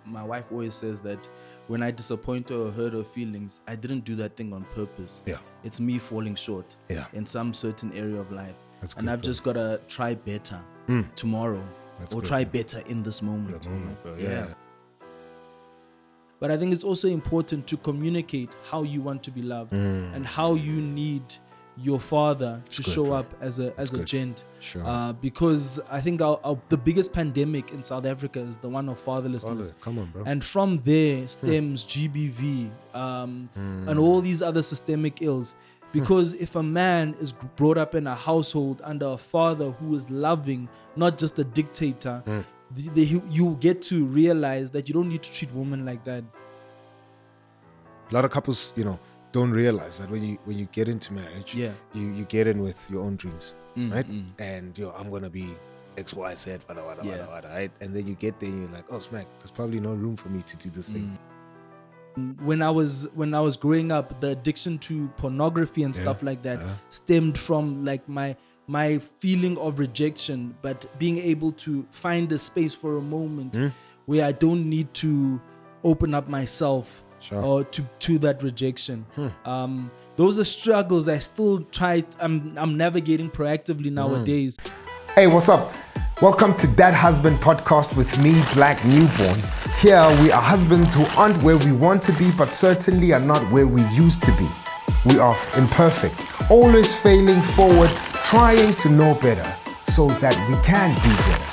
my wife always says that when I disappoint her or hurt her feelings, I didn't do that thing on purpose. Yeah. It's me falling short in some certain area of life. And I've just got to try better tomorrow or try better in this moment. Bro. Yeah. But I think it's also important to communicate how you want to be loved and how you need your father to show up as a gent. Sure. Because I think the biggest pandemic in South Africa is the one of fatherlessness. Come on, bro. And from there stems GBV and all these other systemic ills. Because if a man is brought up in a household under a father who is loving, not just a dictator, you get to realize that you don't need to treat women like that. A lot of couples, don't realize that when you get into marriage, you get in with your own dreams, right? And I'm gonna be X, Y, Z, whatever, right? And then you get there and you're like, oh, smack, there's probably no room for me to do this thing. When I was growing up, the addiction to pornography and stuff like that stemmed from like my feeling of rejection, but being able to find a space for a moment where I don't need to open up myself or to that rejection. Those are struggles I still try. I'm navigating proactively nowadays. Hey, what's up? Welcome to That Husband podcast with me, Black Newborn. Here we are husbands who aren't where we want to be, but certainly are not where we used to be. We are imperfect, always failing forward, trying to know better so that we can do better.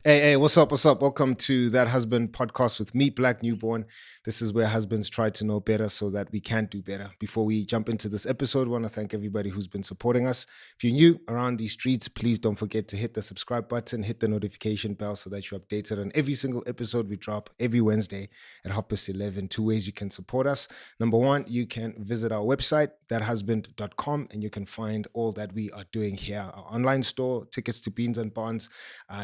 Hey, what's up? Welcome to That Husband podcast with me, Black Newborn. This is where husbands try to know better so that we can do better. Before we jump into this episode, I want to thank everybody who's been supporting us. If you're new around these streets, please don't forget to hit the subscribe button, hit the notification bell so that you're updated on every single episode we drop every Wednesday at 11:30. Two ways you can support us. Number one, you can visit our website, thathusband.com, and you can find all that we are doing here. Our online store, tickets to Beans and Bonds.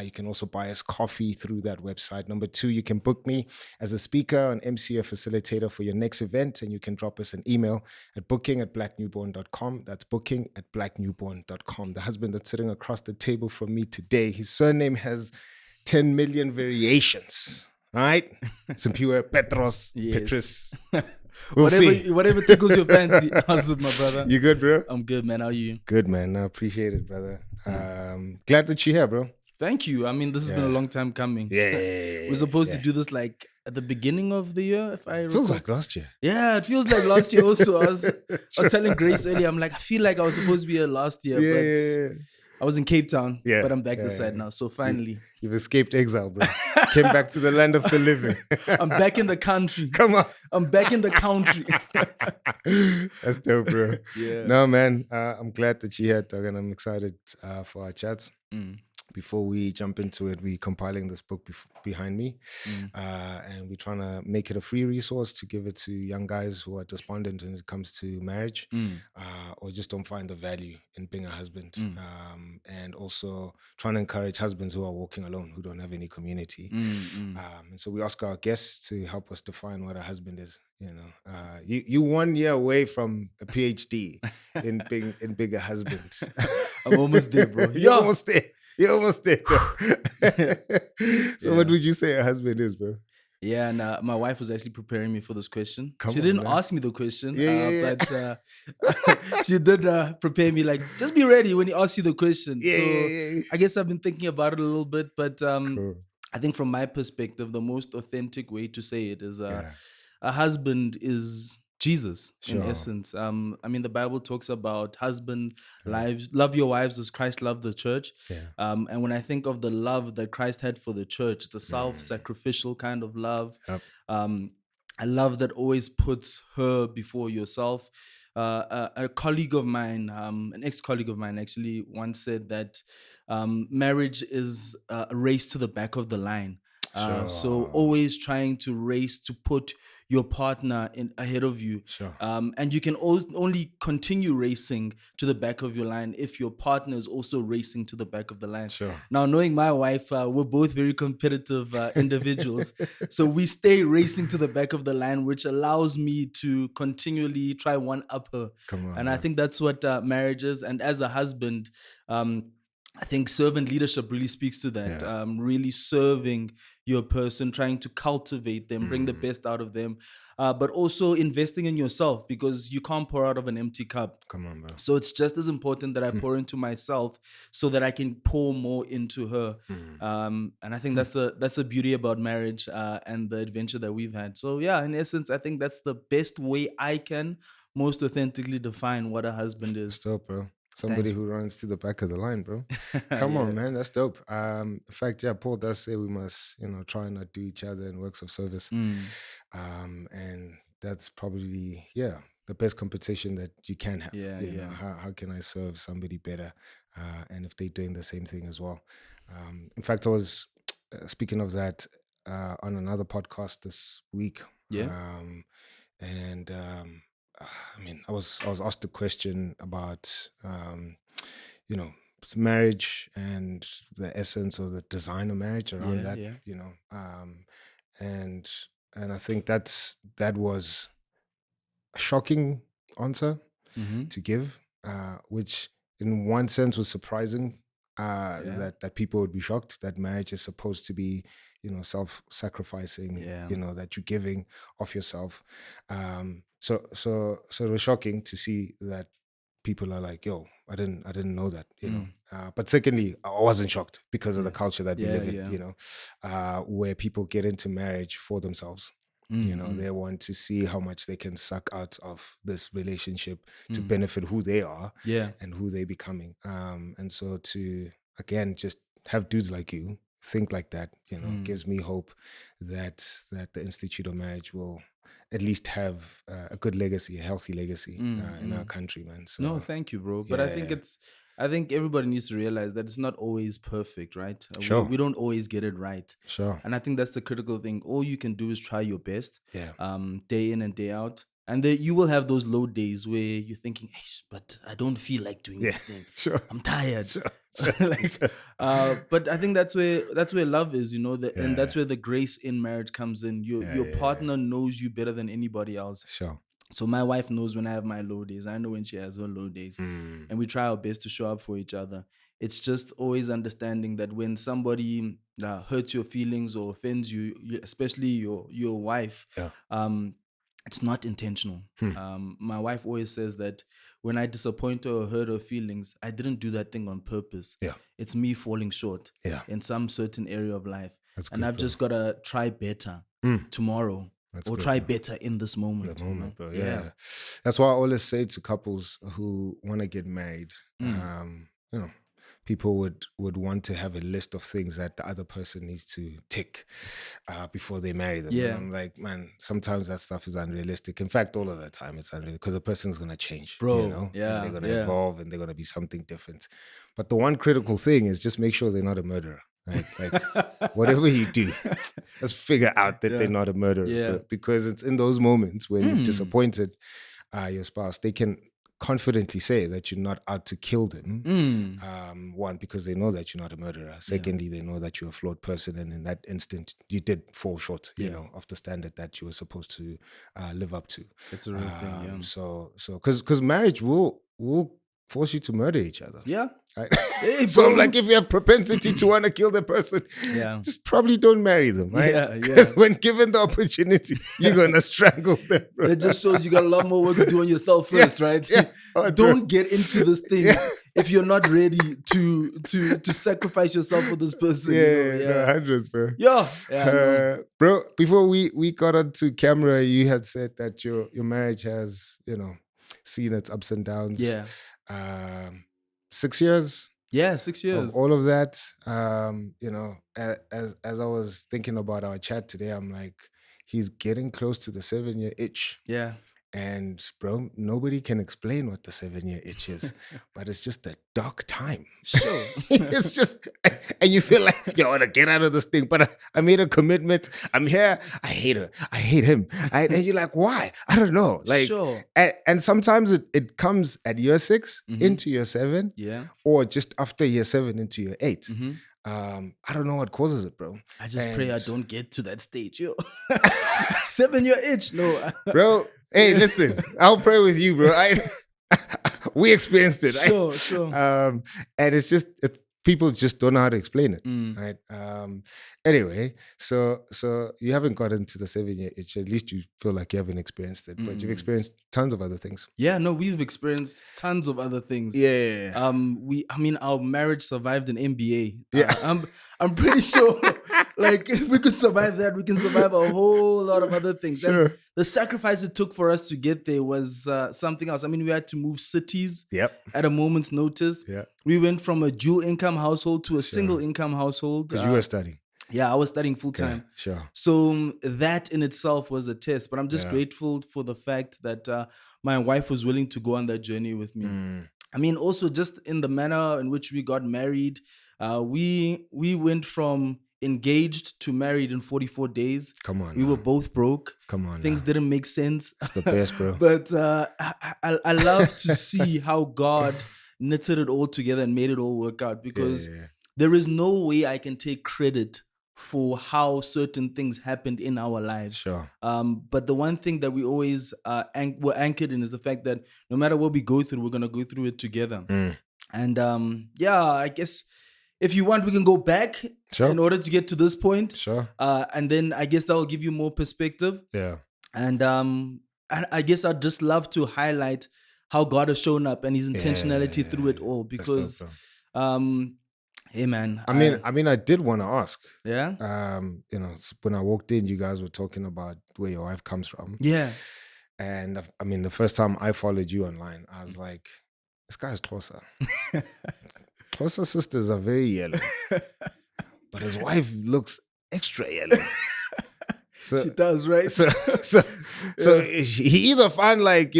You can also buy us coffee through that website. Number two, you can book me as a speaker, an MC, a facilitator for your next event, and you can drop us an email at booking@blacknewborn.com. That's booking@blacknewborn.com. The husband that's sitting across the table from me today, his surname has 10 million variations, right? Simphiwe, Petros, Petros. Whatever tickles your fancy. How's it, my brother? You good, bro? I'm good, man. How are you? Good, man. I appreciate it, brother. Glad that you're here, bro. Thank you. I mean, this has been a long time coming. Yeah. We're supposed to do this like at the beginning of the year, if I recall. Feels like last year. Yeah, it feels like last year also. I was telling Grace earlier, I'm like, I feel like I was supposed to be here last year, but I was in Cape Town, but I'm back this side now. So finally. You've escaped exile, bro. Came back to the land of the living. I'm back in the country. Come on. I'm back in the country. That's dope, bro. Yeah. No, man. I'm glad that you're here, Doug, and I'm excited for our chats. Before we jump into it, we're compiling this book behind me, and we're trying to make it a free resource to give it to young guys who are despondent when it comes to marriage, or just don't find the value in being a husband, and also trying to encourage husbands who are walking alone, who don't have any community. And so we ask our guests to help us define what a husband is. You 1 year away from a PhD in being a husband. I'm almost there, bro. You're almost there. You're almost there. So what would you say a husband is, bro? Yeah, and my wife was actually preparing me for this question. She didn't ask me the question, but she did prepare me, like, just be ready when he asks you the question. I guess I've been thinking about it a little bit, but cool. I think from my perspective, the most authentic way to say it is a husband is Jesus, in essence. I mean, the Bible talks about husband lives, love your wives as Christ loved the church. And when I think of the love that Christ had for the church, it's a self-sacrificial kind of love. A love that always puts her before yourself. A colleague of mine, an ex-colleague of mine actually once said that marriage is a race to the back of the line. So always trying to race to put your partner ahead of you. Sure. And you can only continue racing to the back of your line if your partner is also racing to the back of the line. Sure. Now, knowing my wife, we're both very competitive individuals. So we stay racing to the back of the line, which allows me to continually try one up her. Come on, And I think that's what marriage is. And as a husband, I think servant leadership really speaks to that. Yeah. Really serving your person, trying to cultivate them, bring the best out of them, but also investing in yourself, because you can't pour out of an empty cup. Come on, bro. So it's just as important that I pour into myself so that I can pour more into her. And I think that's the beauty about marriage and the adventure that we've had. So yeah, in essence, I think that's the best way I can most authentically define what a husband is. That's dope, bro. Somebody who runs to the back of the line, bro. Come on, man. That's dope. In fact, yeah, Paul does say we must, try and not do each other in works of service. And that's probably, the best competition that you can have. How can I serve somebody better? And if they're doing the same thing as well. In fact, I was speaking of that on another podcast this week. I was asked a question about marriage and the essence or the design of marriage around that. And I think that was a shocking answer to give, which in one sense was surprising. That people would be shocked that marriage is supposed to be, self-sacrificing, that you're giving of yourself. So it was shocking to see that people are like, yo, I didn't know that, but secondly, I wasn't shocked because of the culture that we live in, where people get into marriage for themselves. They want to see how much they can suck out of this relationship to benefit who they are and who they're becoming. And so to, again, just have dudes like you think like that, gives me hope that the Institute of Marriage will at least have a good legacy, a healthy legacy in our country, man. So, no, thank you, bro. But I think everybody needs to realize that it's not always perfect, right? Sure. We don't always get it right. Sure. And I think that's the critical thing. All you can do is try your best, Yeah. day in and day out. And then you will have those low days where you're thinking, hey, but I don't feel like doing this thing. Sure. I'm tired. Sure. But I think that's where love is, and that's where the grace in marriage comes in. Your partner knows you better than anybody else. Sure. So my wife knows when I have my low days. I know when she has her low days. And we try our best to show up for each other. It's just always understanding that when somebody hurts your feelings or offends you, especially your wife, it's not intentional. My wife always says that when I disappoint her or hurt her feelings, I didn't do that thing on purpose. It's me falling short in some certain area of life. I've just got to try better tomorrow. Try better in this moment. Bro. Yeah. That's why I always say to couples who want to get married, people would want to have a list of things that the other person needs to tick before they marry them. And I'm like, man, sometimes that stuff is unrealistic. In fact, all of the time it's unrealistic because the person's going to change, bro. And they're going to evolve and they're going to be something different. But the one critical thing is just make sure they're not a murderer. Like whatever you do, let's figure out that they're not a murderer. Because it's in those moments when you've disappointed your spouse, they can confidently say that you're not out to kill them. One, because they know that you're not a murderer. Secondly, they know that you're a flawed person, and in that instant, you did fall short, of the standard that you were supposed to live up to. It's a real thing. So because marriage will force you to murder each other. Right? Hey, so I'm like, if you have propensity to want to kill the person, just probably don't marry them, right? Because when given the opportunity, you're gonna strangle them. Bro. It just shows you got a lot more work to do on yourself first, right? Don't get into this thing if you're not ready to sacrifice yourself for this person. No, hundreds, bro. Bro, before we got onto camera, you had said that your marriage has, seen its ups and downs. 6 years. 6 years. Of all of that, as I was thinking about our chat today, I'm like, he's getting close to the 7-year itch. And bro, nobody can explain what the 7-year itch is, but it's just a dark time. Sure. It's just, and you feel like, yo, I want to get out of this thing, but I made a commitment. I'm here. I hate her. I hate him. And you're like, why? I don't know. Like, Sure. and sometimes it comes at year 6 into year 7, Yeah. or just after year 7 into year 8. Mm-hmm. I don't know what causes it, bro. I just pray I don't get to that stage, yo. 7-year itch, no. Bro, hey, listen, I'll pray with you, bro. We experienced it. Sure. And it's just people just don't know how to explain it, right? Anyway, so you haven't got into the 7-year itch. At least you feel like you haven't experienced it, but you've experienced tons of other things. Yeah, no, we've experienced tons of other things. Yeah. Our marriage survived an MBA. Yeah. I'm pretty sure, like, if we could survive that, we can survive a whole lot of other things. Sure. And the sacrifice it took for us to get there was something else. I mean, we had to move cities at a moment's notice. Yeah. We went from a dual income household to a single income household. Because you were studying. Yeah, I was studying full time. Okay, sure. So that in itself was a test. But I'm just grateful for the fact that my wife was willing to go on that journey with me. I mean, also just in the manner in which we got married, we went from engaged to married in 44 days. Come on. We were both broke. Come on. Things didn't make sense. It's the best, bro. But I love to see how God knitted it all together and made it all work out, because there is no way I can take credit for how certain things happened in our lives. Sure. But the one thing that we always were anchored in is the fact that no matter what we go through, we're going to go through it together. And I guess if you want, we can go back in order to get to this point. Sure. And then I guess that will give you more perspective. Yeah. And I guess I'd just love to highlight how God has shown up and his intentionality through it all, because hey man. I mean, I did want to ask. Yeah. When I walked in, you guys were talking about where your wife comes from. Yeah. And I mean, the first time I followed you online, I was like, this guy's closer. Closer sisters are very yellow, but his wife looks extra yellow. So, she does, right? So he either find like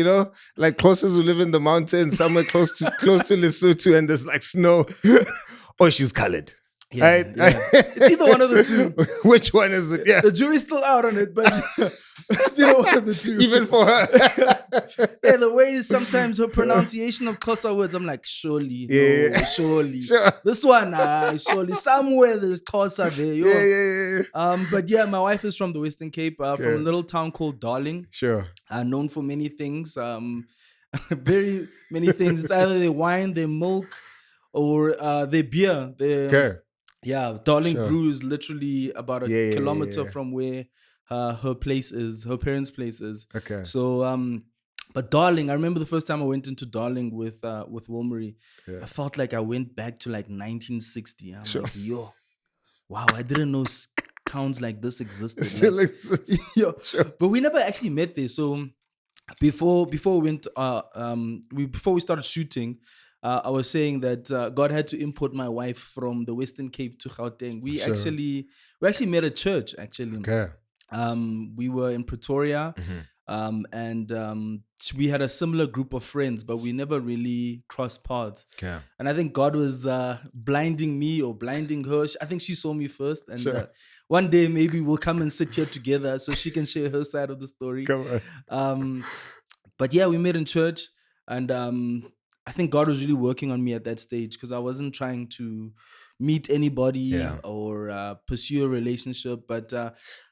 closest who live in the mountains somewhere close to Lesotho and there's like snow, or she's colored. Yeah, right? It's either one of the two. Which one is it? Yeah, the jury's still out on it, but it's either one of the two. Even for her. The way sometimes her pronunciation of Xhosa words, I'm like, surely, surely. Sure. This one, surely. Somewhere there's Xhosa there. Yeah. But yeah, my wife is from the Western Cape, from a little town called Darling. Sure. Known for many things, very many things. It's either their wine, their milk, or their beer. Yeah, Darling Brew is literally about a kilometer from where her place is, her parents' place is. Okay. So, but Darling, I remember the first time I went into Darling with Wilmarie, I felt like I went back to like 1960. I'm like, yo, wow, I didn't know towns like this existed. But we never actually met there. So before we went, before we started shooting, I was saying that God had to import my wife from the Western Cape to Gauteng. We actually met at church, actually. Okay. We were in Pretoria, and we had a similar group of friends, but we never really crossed paths. Okay. And I think God was blinding me or blinding her. I think she saw me first, and one day maybe we'll come and sit here together so she can share her side of the story. Come on. But yeah, we met in church, and I think God was really working on me at that stage, because I wasn't trying to meet anybody or pursue a relationship. But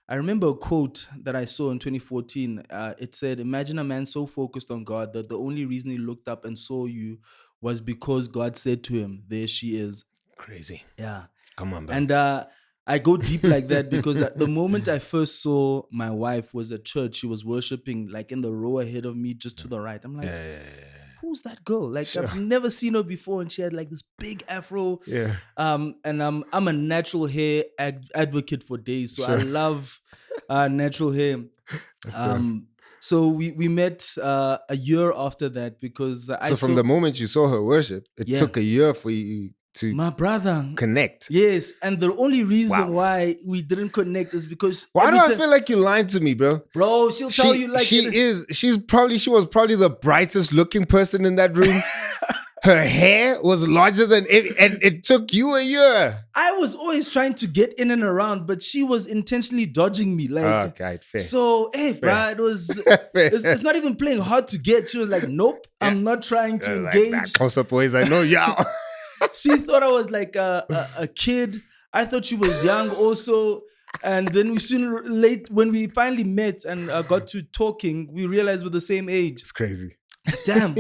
I remember a quote that I saw in 2014. It said, "Imagine a man so focused on God that the only reason he looked up and saw you was because God said to him, 'There she is.'" Crazy. Yeah. Come on, bro. And I go deep like that because the moment I first saw my wife was at church. She was worshiping like in the row ahead of me, just to the right. I'm like, who's that girl? Like, I've never seen her before, and she had like this big afro. Yeah. And I'm a natural hair advocate for days, so I love natural hair. So we met a year after that, because from the moment you saw her worship, it took a year for you to My brother. connect. Yes, and the only reason Wow. why we didn't connect is because Why do every I time- feel like you're lying to me, bro? bro, she'll tell you like she was probably the brightest looking person in that room. Her hair was larger than it, and it took you a year. I was always trying to get in and around, but she was intentionally dodging me. Like, Okay, fair. so hey, bruh, it was it's not even playing hard to get. She was like, nope, I'm not trying to engage. Like, close up boys, I know y'all. She thought I was like a kid. I thought she was young also. And then when we finally met and got to talking, we realized we're the same age. It's crazy. Damn,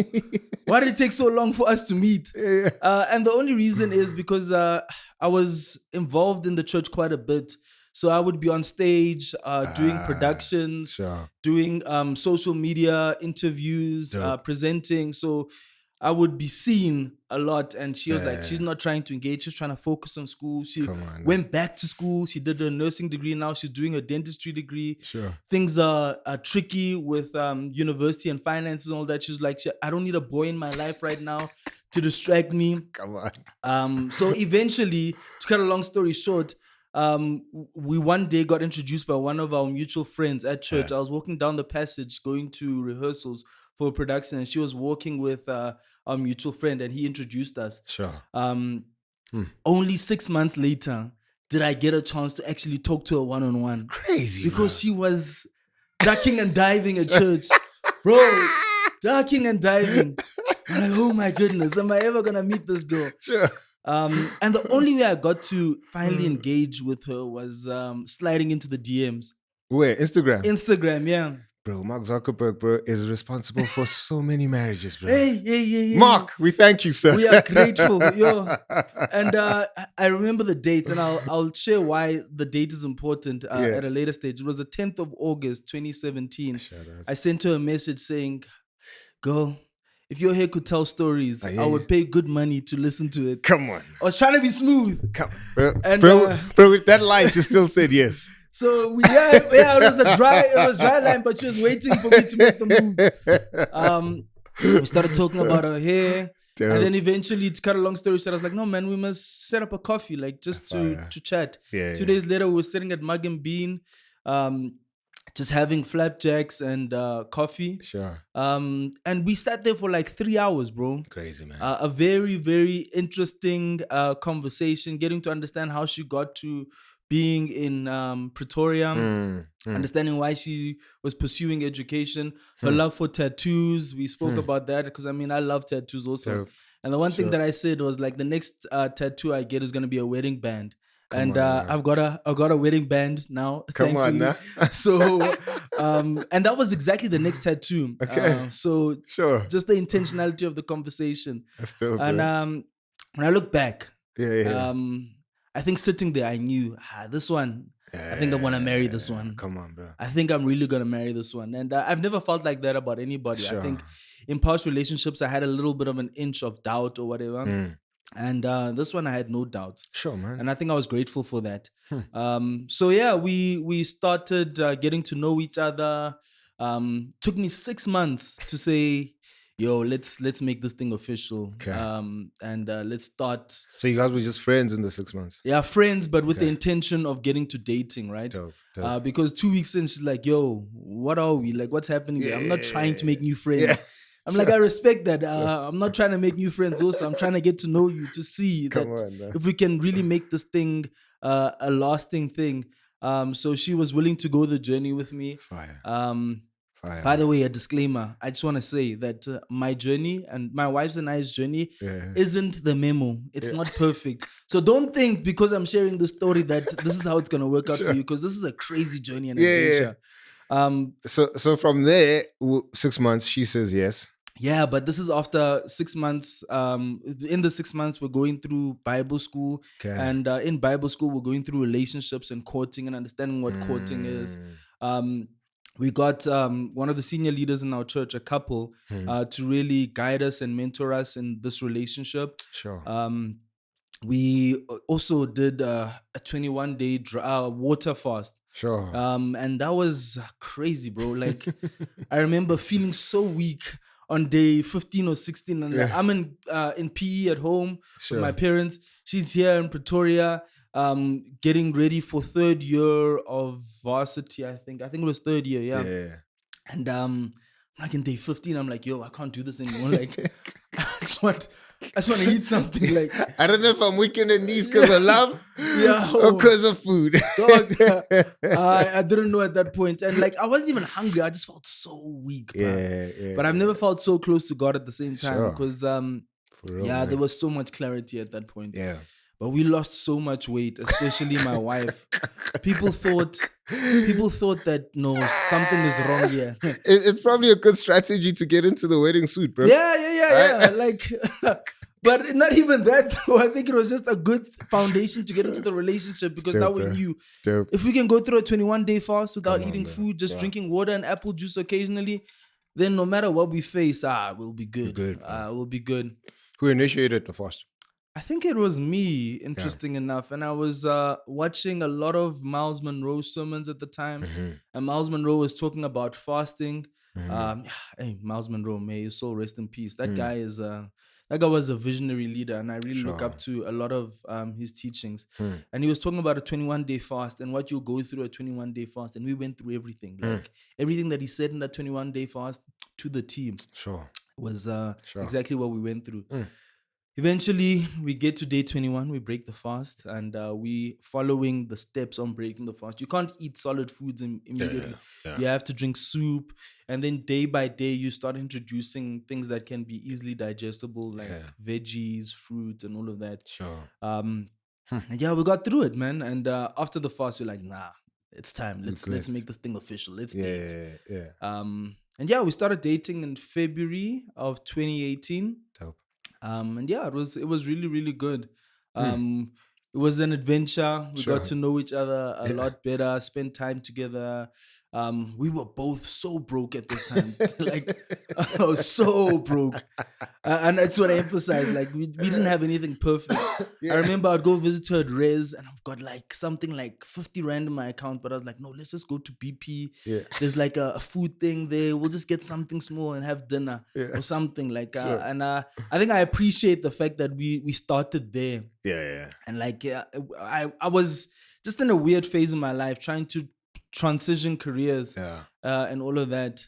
why did it take so long for us to meet? And the only reason is because I was involved in the church quite a bit. So I would be on stage doing productions, doing social media interviews, presenting. So I would be seen a lot, and she was like, she's not trying to engage. She's trying to focus on school. She went back to school. She did a nursing degree. Now she's doing a dentistry degree. Things are tricky with university and finances and all that. She's like, I don't need a boy in my life right now to distract me. Come on. So eventually, to cut a long story short, we one day got introduced by one of our mutual friends at church. I was walking down the passage going to rehearsals for a production, and she was walking with our mutual friend, and he introduced us. Only 6 months later did I get a chance to actually talk to her one-on-one. Crazy, because she was ducking and diving at church, bro. Ducking and diving. I'm like, oh my goodness, am I ever gonna meet this girl? And the only way I got to finally engage with her was sliding into the DMs. Where? Instagram, yeah. Bro, Mark Zuckerberg, bro, is responsible for so many marriages, bro. Hey. Mark, we thank you, sir. We are grateful, yo. And I remember the date, and I'll share why the date is important at a later stage. It was the 10th of August, 2017. I sent her a message saying, girl, if your hair could tell stories, I would pay good money to listen to it. Come on. I was trying to be smooth. Bro, with that line, she still said yes. So it was a dry line, but she was waiting for me to make the move. We started talking about her hair. And then eventually, to cut a long story short, I was like, no, man, we must set up a coffee, like just to chat. 2 days later, we were sitting at Mug and Bean, just having flapjacks and coffee. And we sat there for like 3 hours, bro. Crazy, man. A very, very interesting conversation, getting to understand how she got to being in Pretoria, understanding why she was pursuing education, her love for tattoos. We spoke about that because, I mean, I love tattoos also. And the one thing that I said was like, the next tattoo I get is going to be a wedding band. I've got a wedding band now. Come on now. So, and that was exactly the next tattoo. So just the intentionality of the conversation. And when I look back, I think sitting there, I knew this one. I think I want to marry this one. Come on, bro. I think I'm really gonna marry this one, and I've never felt like that about anybody. I think in past relationships, I had a little bit of an inch of doubt or whatever. And this one, I had no doubts. Man. And I think I was grateful for that. So yeah, we started getting to know each other. Took me 6 months to say, yo, let's make this thing official. And let's start. So you guys were just friends in the 6 months? Yeah, friends, but with the intention of getting to dating, right? Dope. Because 2 weeks in, she's like, yo, what are we? Like, what's happening there? I'm not trying to make new friends. I'm like, I respect that. I'm not trying to make new friends also. I'm trying to get to know you, to see that if we can really make this thing a lasting thing. So she was willing to go the journey with me. By the way, a disclaimer. I just want to say that my journey and my wife's and I's journey isn't the memo. It's not perfect. So don't think because I'm sharing the story that this is how it's going to work out for you, because this is a crazy journey and adventure. So from there, 6 months, she says yes. Yeah, but this is after 6 months. In the 6 months, we're going through Bible school. And in Bible school, we're going through relationships and courting and understanding what courting is. We got one of the senior leaders in our church, a couple, to really guide us and mentor us in this relationship. We also did a 21-day water fast. And that was crazy, bro. Like, I remember feeling so weak on day 15 or 16, and like, I'm in PE at home with my parents. She's here in Pretoria, getting ready for third year of varsity. I think it was third year, yeah. And like in day 15, I'm like, yo, I can't do this anymore. Like, I just want to eat something. Like, I don't know if I'm weak in the knees because of love, yeah, or because of food. Dog, I didn't know at that point, and like I wasn't even hungry. I just felt so weak, man. But I've never felt so close to God at the same time, because there was so much clarity at that point. Yeah. But we lost so much weight, especially my wife. People thought that no, something is wrong here. It's probably a good strategy to get into the wedding suit, bro. Yeah. Like, but not even that, though. I think it was just a good foundation to get into the relationship, because now we knew if we can go through a 21-day fast without eating food, just drinking water and apple juice occasionally, then no matter what we face, we'll be good. We'll be good. Who initiated the fast? I think it was me, interesting enough. And I was watching a lot of Miles Monroe sermons at the time. And Miles Monroe was talking about fasting. Hey, Miles Monroe, may his soul rest in peace. That guy was a visionary leader, and I really look up to a lot of his teachings. And he was talking about a 21-day fast and what you'll go through a 21-day fast. And we went through everything. Like everything that he said in that 21-day fast to the team was exactly what we went through. Eventually, we get to day 21, we break the fast, and we following the steps on breaking the fast. You can't eat solid foods immediately. You have to drink soup, and then day by day, you start introducing things that can be easily digestible, like veggies, fruits, and all of that. And we got through it, man. And after the fast, we're like, nah, it's time. Let's make this thing official. Let's date. And we started dating in February of 2018. Dope. And it was really, really good. It was an adventure. We got to know each other a lot better, spend time together. We were both so broke at this time. Like, I was so broke. And that's what I emphasized. Like, we didn't have anything perfect. I remember I'd go visit her at Res, and I've got like something like 50 rand in my account. But I was like, no, let's just go to BP. There's like a food thing there. We'll just get something small and have dinner or something. Like, and I think I appreciate the fact that we started there. And like, I was just in a weird phase in my life, trying to transition careers and all of that.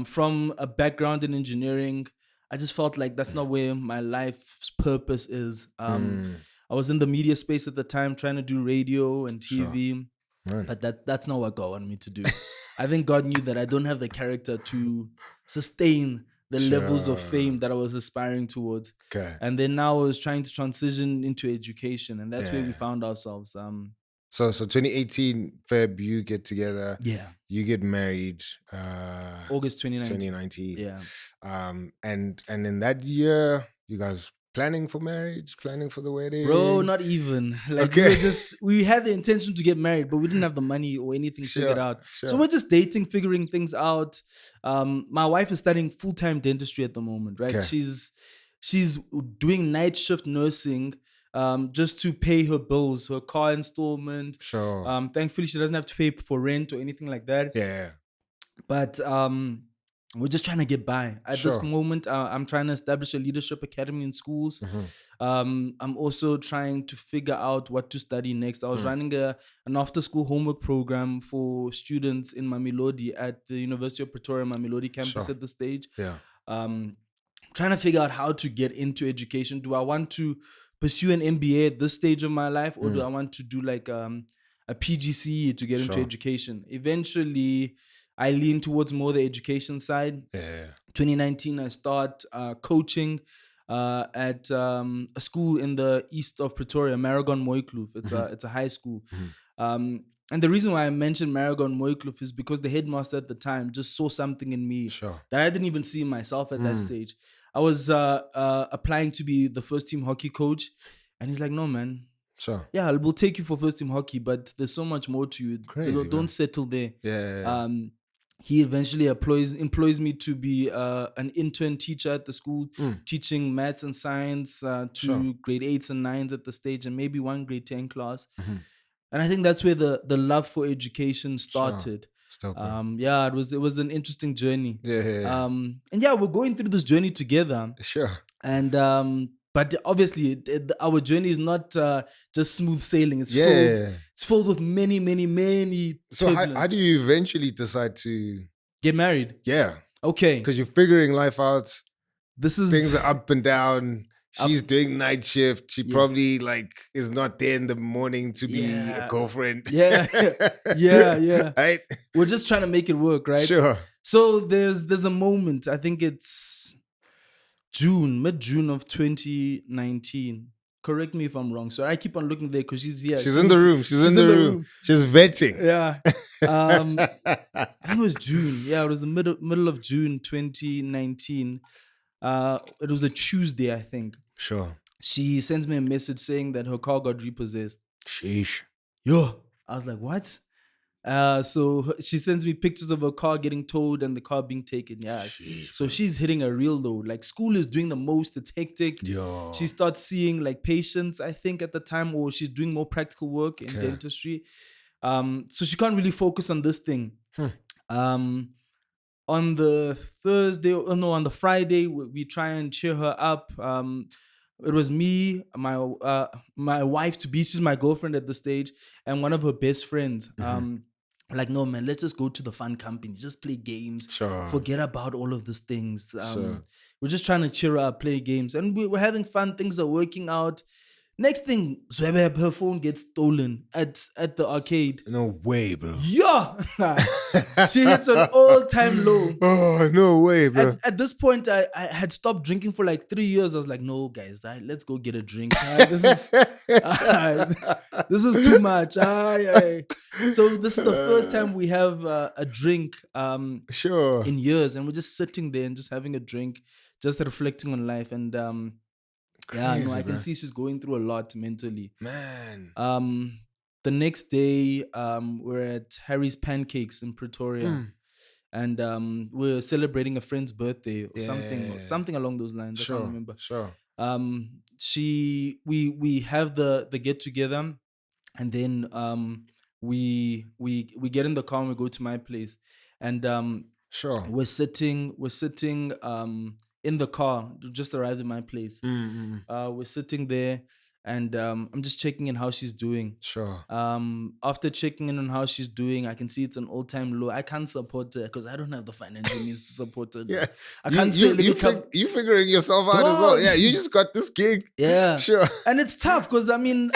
From a background in engineering, I just felt like that's not where my life's purpose is. I was in the media space at the time, trying to do radio and TV, but that's not what God wanted me to do. I think God knew that I don't have the character to sustain the levels of fame that I was aspiring towards. And then now I was trying to transition into education, and that's where we found ourselves. So 2018 Feb, you get together. You get married. August 2019. And in that year, you guys planning for marriage, planning for the wedding? Bro, not even. Like, we had the intention to get married, but we didn't have the money or anything figured out. So we're just dating, figuring things out. My wife is studying full-time dentistry at the moment, right? She's doing night shift nursing just to pay her bills, her car installment. Thankfully, she doesn't have to pay for rent or anything like that. But we're just trying to get by. At this moment, I'm trying to establish a leadership academy in schools. I'm also trying to figure out what to study next. I was running an after-school homework program for students in Mamelodi at the University of Pretoria Mamelodi campus at this stage. Trying to figure out how to get into education. Do I want to pursue an MBA at this stage of my life, or do I want to do like a PGCE to get into education? Eventually, I lean towards more the education side. 2019, I start coaching at a school in the east of Pretoria, Maragon Mooikloof. It's a high school. And the reason why I mentioned Maragon Mooikloof is because the headmaster at the time just saw something in me that I didn't even see in myself at that stage. I was applying to be the first team hockey coach, and he's like, no, man. Yeah, we'll take you for first team hockey, but there's so much more to you. Don't settle there. He eventually employs me to be an intern teacher at the school, teaching maths and science to grade 8s and 9s at the stage, and maybe one grade 10 class. And I think that's where the love for education started. Yeah, it was an interesting journey. Yeah. And yeah, we're going through this journey together. Sure. And but obviously our journey is not just smooth sailing. It's Yeah. filled with many So how do you eventually decide to get married. Yeah. Okay, Because you're figuring life out. this is Things are up and down. She's doing night shift. She Yeah. probably like is not there in the morning to be a Yeah. girlfriend. Yeah. Yeah. Right? We're just trying to make it work, right? Sure. So there's a moment, I think it's mid-June of 2019. Correct me if I'm wrong. So I keep on looking there because she's here. She's in the room. She's in the room. She's vetting. Yeah. I think it was June. Yeah, it was the middle of June 2019. It was a Tuesday, I think. Sure. She sends me a message saying that her car got repossessed. Sheesh. Yo, I was like, what? So she sends me pictures of her car getting towed and the car being taken. Yeah. Sheesh, So she's hitting a real low. Like school is doing the most. It's hectic. Yo. She starts seeing like patients, I think, at the time, or she's doing more practical work in dentistry. So she can't really focus on this thing. On the on the Friday, we try and cheer her up. It was me, my wife to be, she's my girlfriend at this stage, and one of her best friends. Like, no, man, let's just go to the fun company, just play games, forget about all of these things. We're just trying to cheer her up, play games, and we're having fun. Things are working out. Next thing, Zwebe, her phone gets stolen at the arcade. No way, bro. Yeah. She hits an all-time low. Oh, no way, bro. At this point, I had stopped drinking for like 3 years. I was like, no, guys, let's go get a drink. This is too much. So this is the first time we have a drink Sure. in years. And we're just sitting there and just having a drink, just reflecting on life. And Crazy, I can bro. see she's going through a lot mentally. Man. The next day, we're at Harry's Pancakes in Pretoria, and we're celebrating a friend's birthday or something along those lines. I can't remember. Sure. We have the get together, and then we get in the car and we go to my place, and Sure. we're sitting in the car, just arrived at my place. We're sitting there, and I'm just checking in how she's doing. Sure. After checking in on how she's doing, I can see it's an all-time low. I can't support her because I don't have the financial means to support her. Yeah. I can't you figuring yourself out as well. Yeah, you just got this gig. Yeah. Sure. And it's tough because, I mean,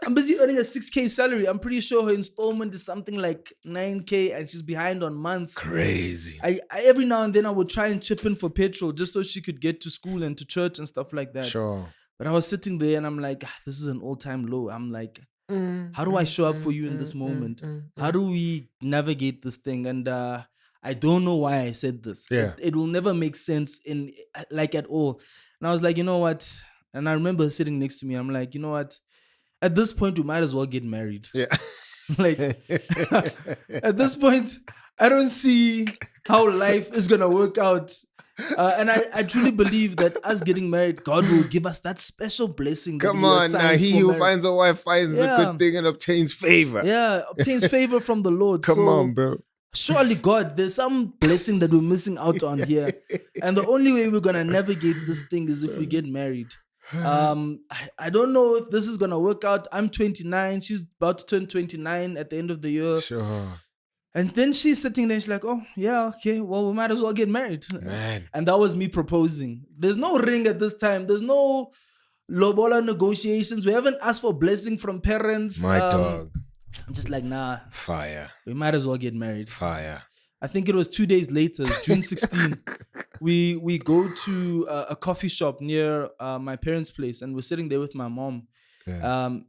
I'm busy earning a 6K salary. I'm pretty sure her installment is something like 9K and she's behind on months. Crazy. I every now and then I would try and chip in for petrol just so she could get to school and to church and stuff like that. Sure. But I was sitting there and I'm like, this is an all-time low. I'm like, how do I show up for you in this moment? How do we navigate this thing? And I don't know why I said this. Yeah. It will never make sense at all. And I was like, you know what? And I remember her sitting next to me. I'm like, you know what? At this point, we might as well get married. Yeah. Like, at this point, I don't see how life is going to work out. And I truly believe that us getting married, God will give us that special blessing. Come on now. He who finds a wife finds a good thing and obtains favor. Yeah, obtains favor from the Lord. Come on, bro. Surely, God, there's some blessing that we're missing out on here. And the only way we're going to navigate this thing is if we get married. I don't know if this is going to work out. I'm 29. She's about to turn 29 at the end of the year. Sure. And then she's sitting there, she's like, oh, yeah, okay, well, we might as well get married. Man. And that was me proposing. There's no ring at this time. There's no lobola negotiations. We haven't asked for blessing from parents. My dog. I'm just like, nah. Fire. We might as well get married. Fire. I think it was 2 days later, June 16. we go to a coffee shop near my parents' place, and we're sitting there with my mom. Yeah.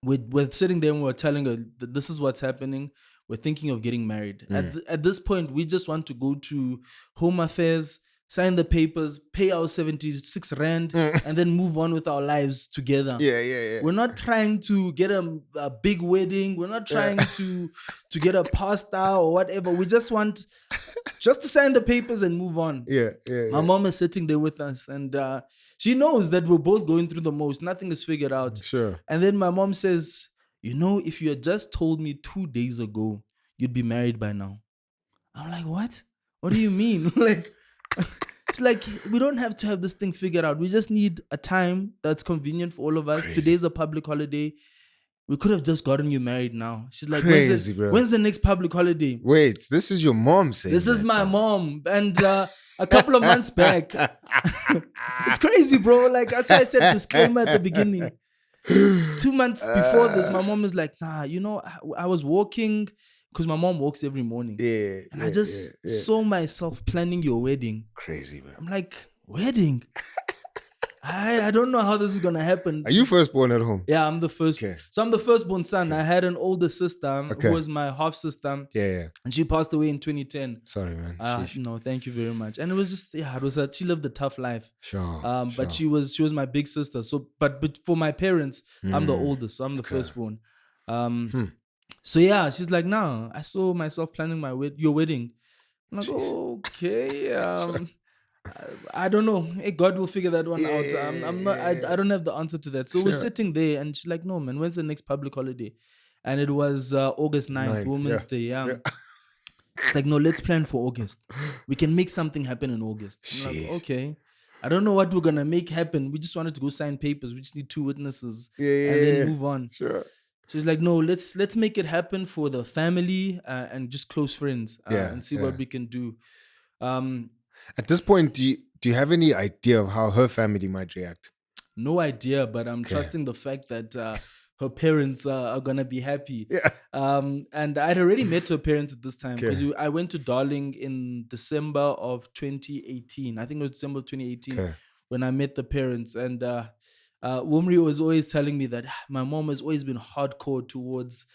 We're sitting there and we're telling her that this is what's happening. We're thinking of getting married. At this point, we just want to go to Home Affairs, sign the papers, pay our 76 Rand, and then move on with our lives together. Yeah. We're not trying to get a big wedding. We're not trying to get a pasta or whatever. We just want just to sign the papers and move on. Yeah. My mom is sitting there with us, and she knows that we're both going through the most. Nothing is figured out. Sure. And then my mom says, you know, if you had just told me 2 days ago you'd be married by now. I'm like, what? What do you mean? Like, it's like, we don't have to have this thing figured out. We just need a time that's convenient for all of us. Crazy. Today's a public holiday. We could have just gotten you married now. She's like, Crazy, bro. when's the next public holiday? Wait, this is your mom saying This is that, my bro. mom. And a couple of months back, it's crazy, bro. Like, that's why I said disclaimer at the beginning. 2 months before this, my mom is like, nah, you know, I was walking, because my mom walks every morning. Yeah. And I just saw myself planning your wedding. Crazy, bro. I'm like, wedding? I don't know how this is gonna happen. Are you firstborn at home? Yeah, I'm the first. Okay. So I'm the firstborn son. I had an older sister Okay. who was my half sister, Yeah. and she passed away in 2010. Sorry, man. Sheesh. No, thank you very much. And it was just, it was that she lived a tough life. Sure. But she was my big sister. So, but for my parents, I'm the oldest, so I'm the firstborn. So yeah, she's like, nah, I saw myself planning your wedding. I'm like, okay. I don't know. Hey, God will figure that one out. I'm not. I don't have the answer to that. So we're sitting there, and she's like, "No, man. When's the next public holiday?" And it was August 9th, Women's Day. Yeah. It's like, no, let's plan for August. We can make something happen in August. I'm like, okay. I don't know what we're gonna make happen. We just wanted to go sign papers. We just need 2 witnesses, and then move on. Sure. She's like, no, let's make it happen for the family and just close friends, and see what we can do. At this point, do you have any idea of how her family might react? No idea, but I'm trusting the fact that her parents are gonna be happy. Yeah. And I'd already met her parents at this time, because I went to Darling in December of 2018. I think it was December of 2018 when I met the parents. And Wumri was always telling me that my mom has always been hardcore towards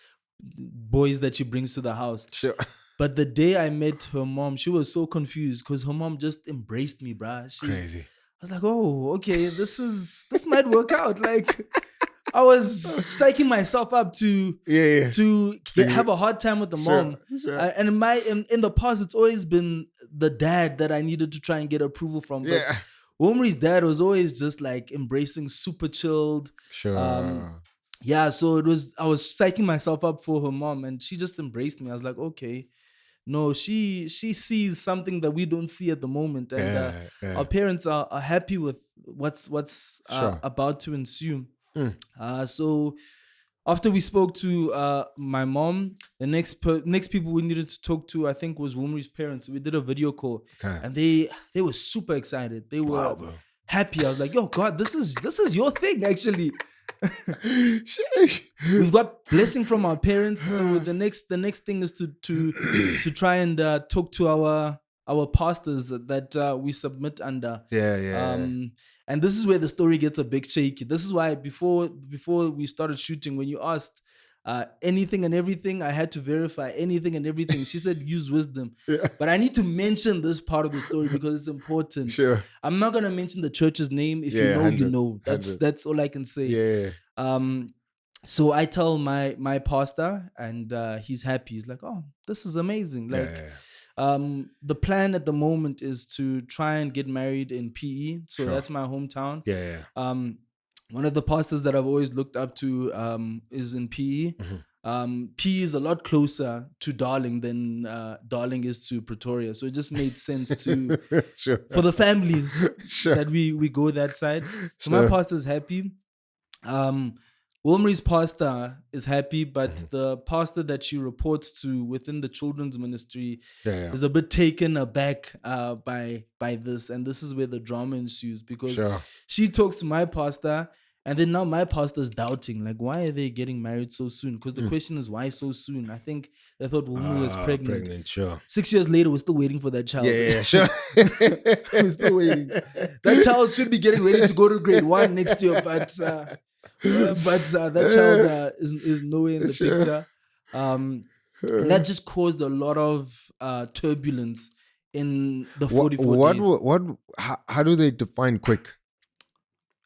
boys that she brings to the house. Sure. But the day I met her mom, she was so confused, because her mom just embraced me, bruh. Crazy. I was like, oh, okay, this might work out. Like, I was psyching myself up to have a hard time with the mom. Sure. And in the past, it's always been the dad that I needed to try and get approval from. But Omri's dad was always just like embracing, super chilled. Sure. Yeah, so I was psyching myself up for her mom, and she just embraced me. I was like, okay. No, she sees something that we don't see at the moment, and our parents are happy with what's about to ensue. So after we spoke to my mom, the next people we needed to talk to, I think, was Wumri's parents. We did a video call, and they were super excited. They were happy. I was like, yo, God, this is your thing, actually. We've got blessing from our parents, so the next thing is to try and talk to our pastors that we submit under. And this is where the story gets a bit shaky. This is why before we started shooting, when you asked anything and everything, I had to verify anything and everything. She said use wisdom. But I need to mention this part of the story because it's important. Sure. I'm not going to mention the church's name. If you know, 100, you know. That's all I can say. So I tell my pastor, and he's happy. He's like, oh, this is amazing. Like, the plan at the moment is to try and get married in PE. So that's my hometown. One of the pastors that I've always looked up to is in PE. PE is a lot closer to Darling than Darling is to Pretoria. So it just made sense to for the families that we go that side. So my pastor's happy. Wilmary's pastor is happy, but the pastor that she reports to within the children's ministry is a bit taken aback by this. And this is where the drama ensues, because she talks to my pastor, and then now my pastor is doubting, like, why are they getting married so soon? Because the question is, why so soon? I think they thought Wilmary was pregnant. 6 years later, we're still waiting for that child. We're still waiting. That child should be getting ready to go to grade 1 next year, but that child is nowhere in the picture. And that just caused a lot of turbulence in the 44 days. How do they define quick?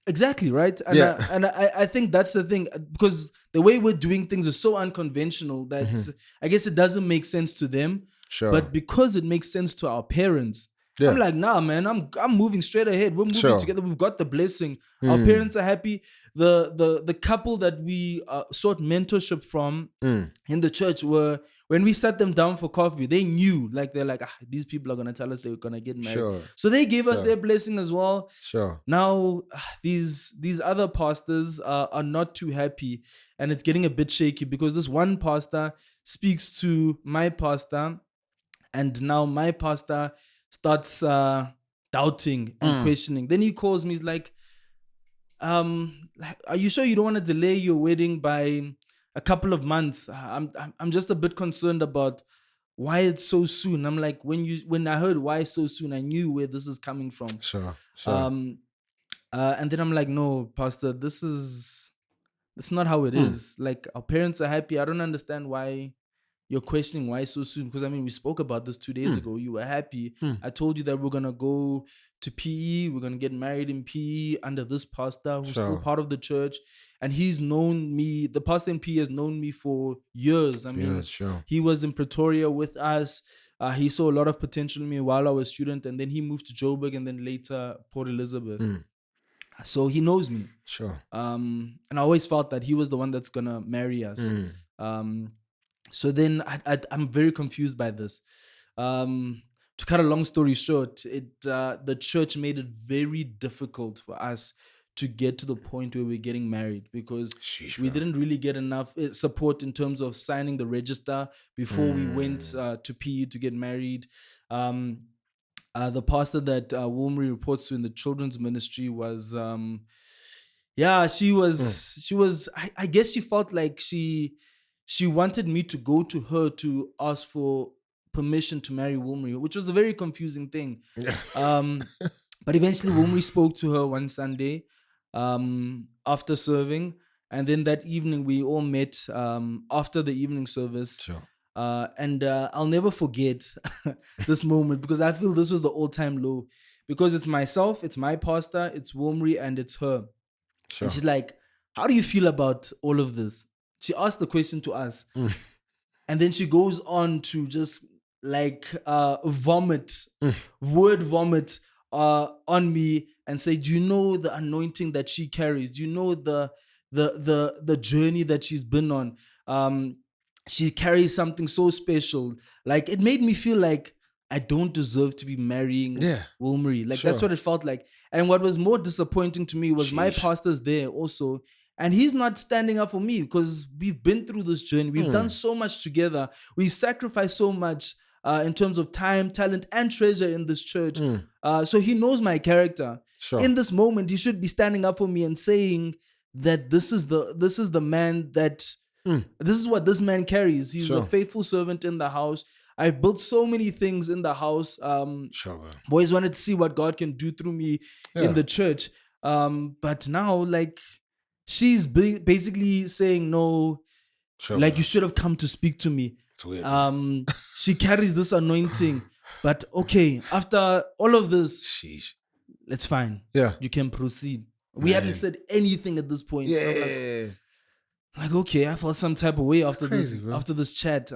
Exactly, right? And I think that's the thing, because the way we're doing things is so unconventional that I guess it doesn't make sense to them. But because it makes sense to our parents, I'm like, nah, man, I'm moving straight ahead. We're moving together. We've got the blessing. Our parents are happy. The couple that we sought mentorship from in the church were when we sat them down for coffee, they knew, like, they're like, these people are going to tell us they're going to get married. Sure. So they gave us Sure. their blessing as well. Sure. Now, these other pastors are not too happy, and it's getting a bit shaky because this one pastor speaks to my pastor, and now my pastor starts doubting and questioning. Then he calls me, he's like, are you sure you don't want to delay your wedding by a couple of months? I'm just a bit concerned about why it's so soon. I'm like, when I heard why so soon, I knew where this is coming from. Sure. And then I'm like, no, pastor, that's not how it is. Like, our parents are happy. I don't understand why you're questioning why so soon. Because I mean, we spoke about this 2 days ago. You were happy. I told you that we're gonna go to PE. We're gonna get married in PE under this pastor who's still part of the church, and he's known me. The pastor in PE has known me for years. I mean, he was in Pretoria with us. He saw a lot of potential in me while I was a student, and then he moved to Joburg and then later Port Elizabeth. So he knows me. Sure. And I always felt that he was the one that's gonna marry us. So then I'm very confused by this. To cut a long story short, the church made it very difficult for us to get to the point where we're getting married because we didn't really get enough support in terms of signing the register before we went to PE to get married. The pastor that Wilmary reports to in the children's ministry was, she was. I guess she felt like she wanted me to go to her to ask for permission to marry Wilmary, which was a very confusing thing. But eventually Wilmary spoke to her one Sunday after serving. And then that evening we all met after the evening service. Sure. And I'll never forget this moment because I feel this was the all-time low. Because it's myself, it's my pastor, it's Wilmary, and it's her. Sure. And she's like, how do you feel about all of this? She asked the question to us. And then she goes on to just like word vomit on me and say, do you know the anointing that she carries? Do you know the journey that she's been on? She carries something so special. Like, it made me feel like I don't deserve to be marrying Wilmary. Like, that's what it felt like. And what was more disappointing to me was my pastor's there also. And he's not standing up for me because we've been through this journey. We've done so much together. We've sacrificed so much in terms of time, talent, and treasure in this church. So he knows my character. Sure. In this moment, he should be standing up for me and saying that this is the man that this is what this man carries. He's a faithful servant in the house. I built so many things in the house. Boys wanted to see what God can do through me in the church. But now, like, she's basically saying, no, you should have come to speak to me. It's weird. She carries this anointing. But okay, after all of this, it's fine. Yeah. You can proceed. We hadn't said anything at this point. Yeah. So like, okay, I felt some type of way after this chat.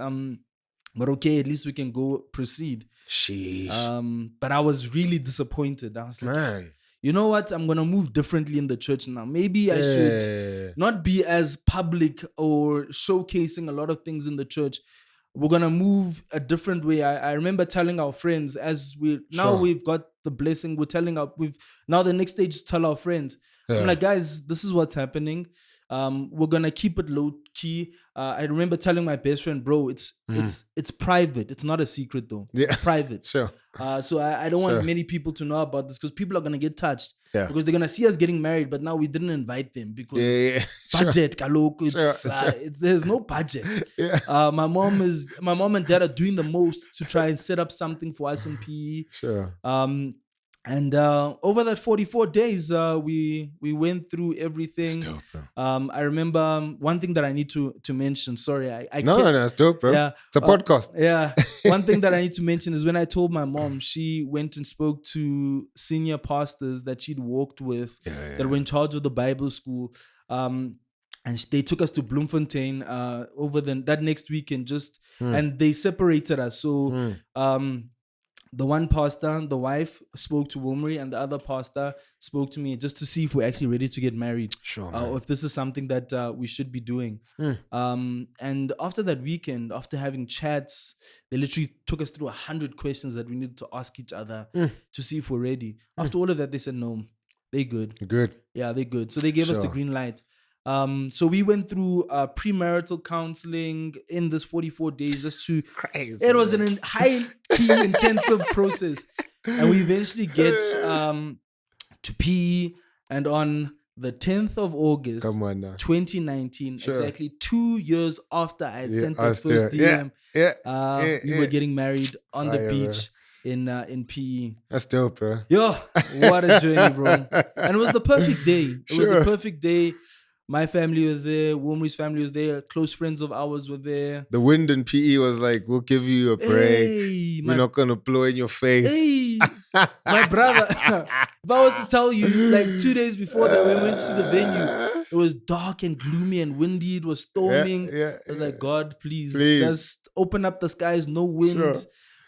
But okay, at least we can go proceed. But I was really disappointed. I was like, man, you know what? I'm gonna move differently in the church now. Maybe I should not be as public or showcasing a lot of things in the church. We're gonna move a different way. I remember telling our friends as we've got the blessing. Now the next stage is tell our friends. I'm like, guys, this is what's happening. We're gonna keep it low key. I remember telling my best friend, bro, it's private. It's not a secret though. Yeah. It's private. Sure. So I don't want many people to know about this because people are gonna get touched. Yeah. Because they're gonna see us getting married, but now we didn't invite them because budget, kaloku. There's no budget. Yeah. My mom and dad are doing the most to try and set up something for us in PE. Sure. And over that 44 days, we went through everything. That's dope, bro. I remember one thing that I need to mention. Sorry, No, it's dope, bro. Yeah, it's a podcast. Yeah. One thing that I need to mention is when I told my mom, she went and spoke to senior pastors that she'd walked with that were in charge of the Bible school. And they took us to Bloemfontein over that next weekend and they separated us. So the one pastor, the wife spoke to Womri, and the other pastor spoke to me just to see if we're actually ready to get married. Sure, Or if this is something that we should be doing. And after that weekend, after having chats, they literally took us through 100 questions that we needed to ask each other to see if we're ready. After all of that, they said, no, they're good. You're good. Yeah, they're good. So they gave us the green light. So we went through premarital counseling in this 44 days just to Crazy. it was an high key intensive process, and we eventually get to PE, and on the 10th of August 2019, exactly 2 years after I had sent that first DM, we were getting married on the beach in PE. That's dope, bro. Yo, what a journey, bro. And it was the perfect day. It was the perfect day. My family was there. Womri's family was there. Close friends of ours were there. The wind in PE was like, we'll give you a break. Hey, we're not going to blow in your face. Hey, my brother. If I was to tell you, like 2 days before that, we went to the venue, it was dark and gloomy and windy. It was storming. I was like, God, please, just open up the skies, no wind. Sure.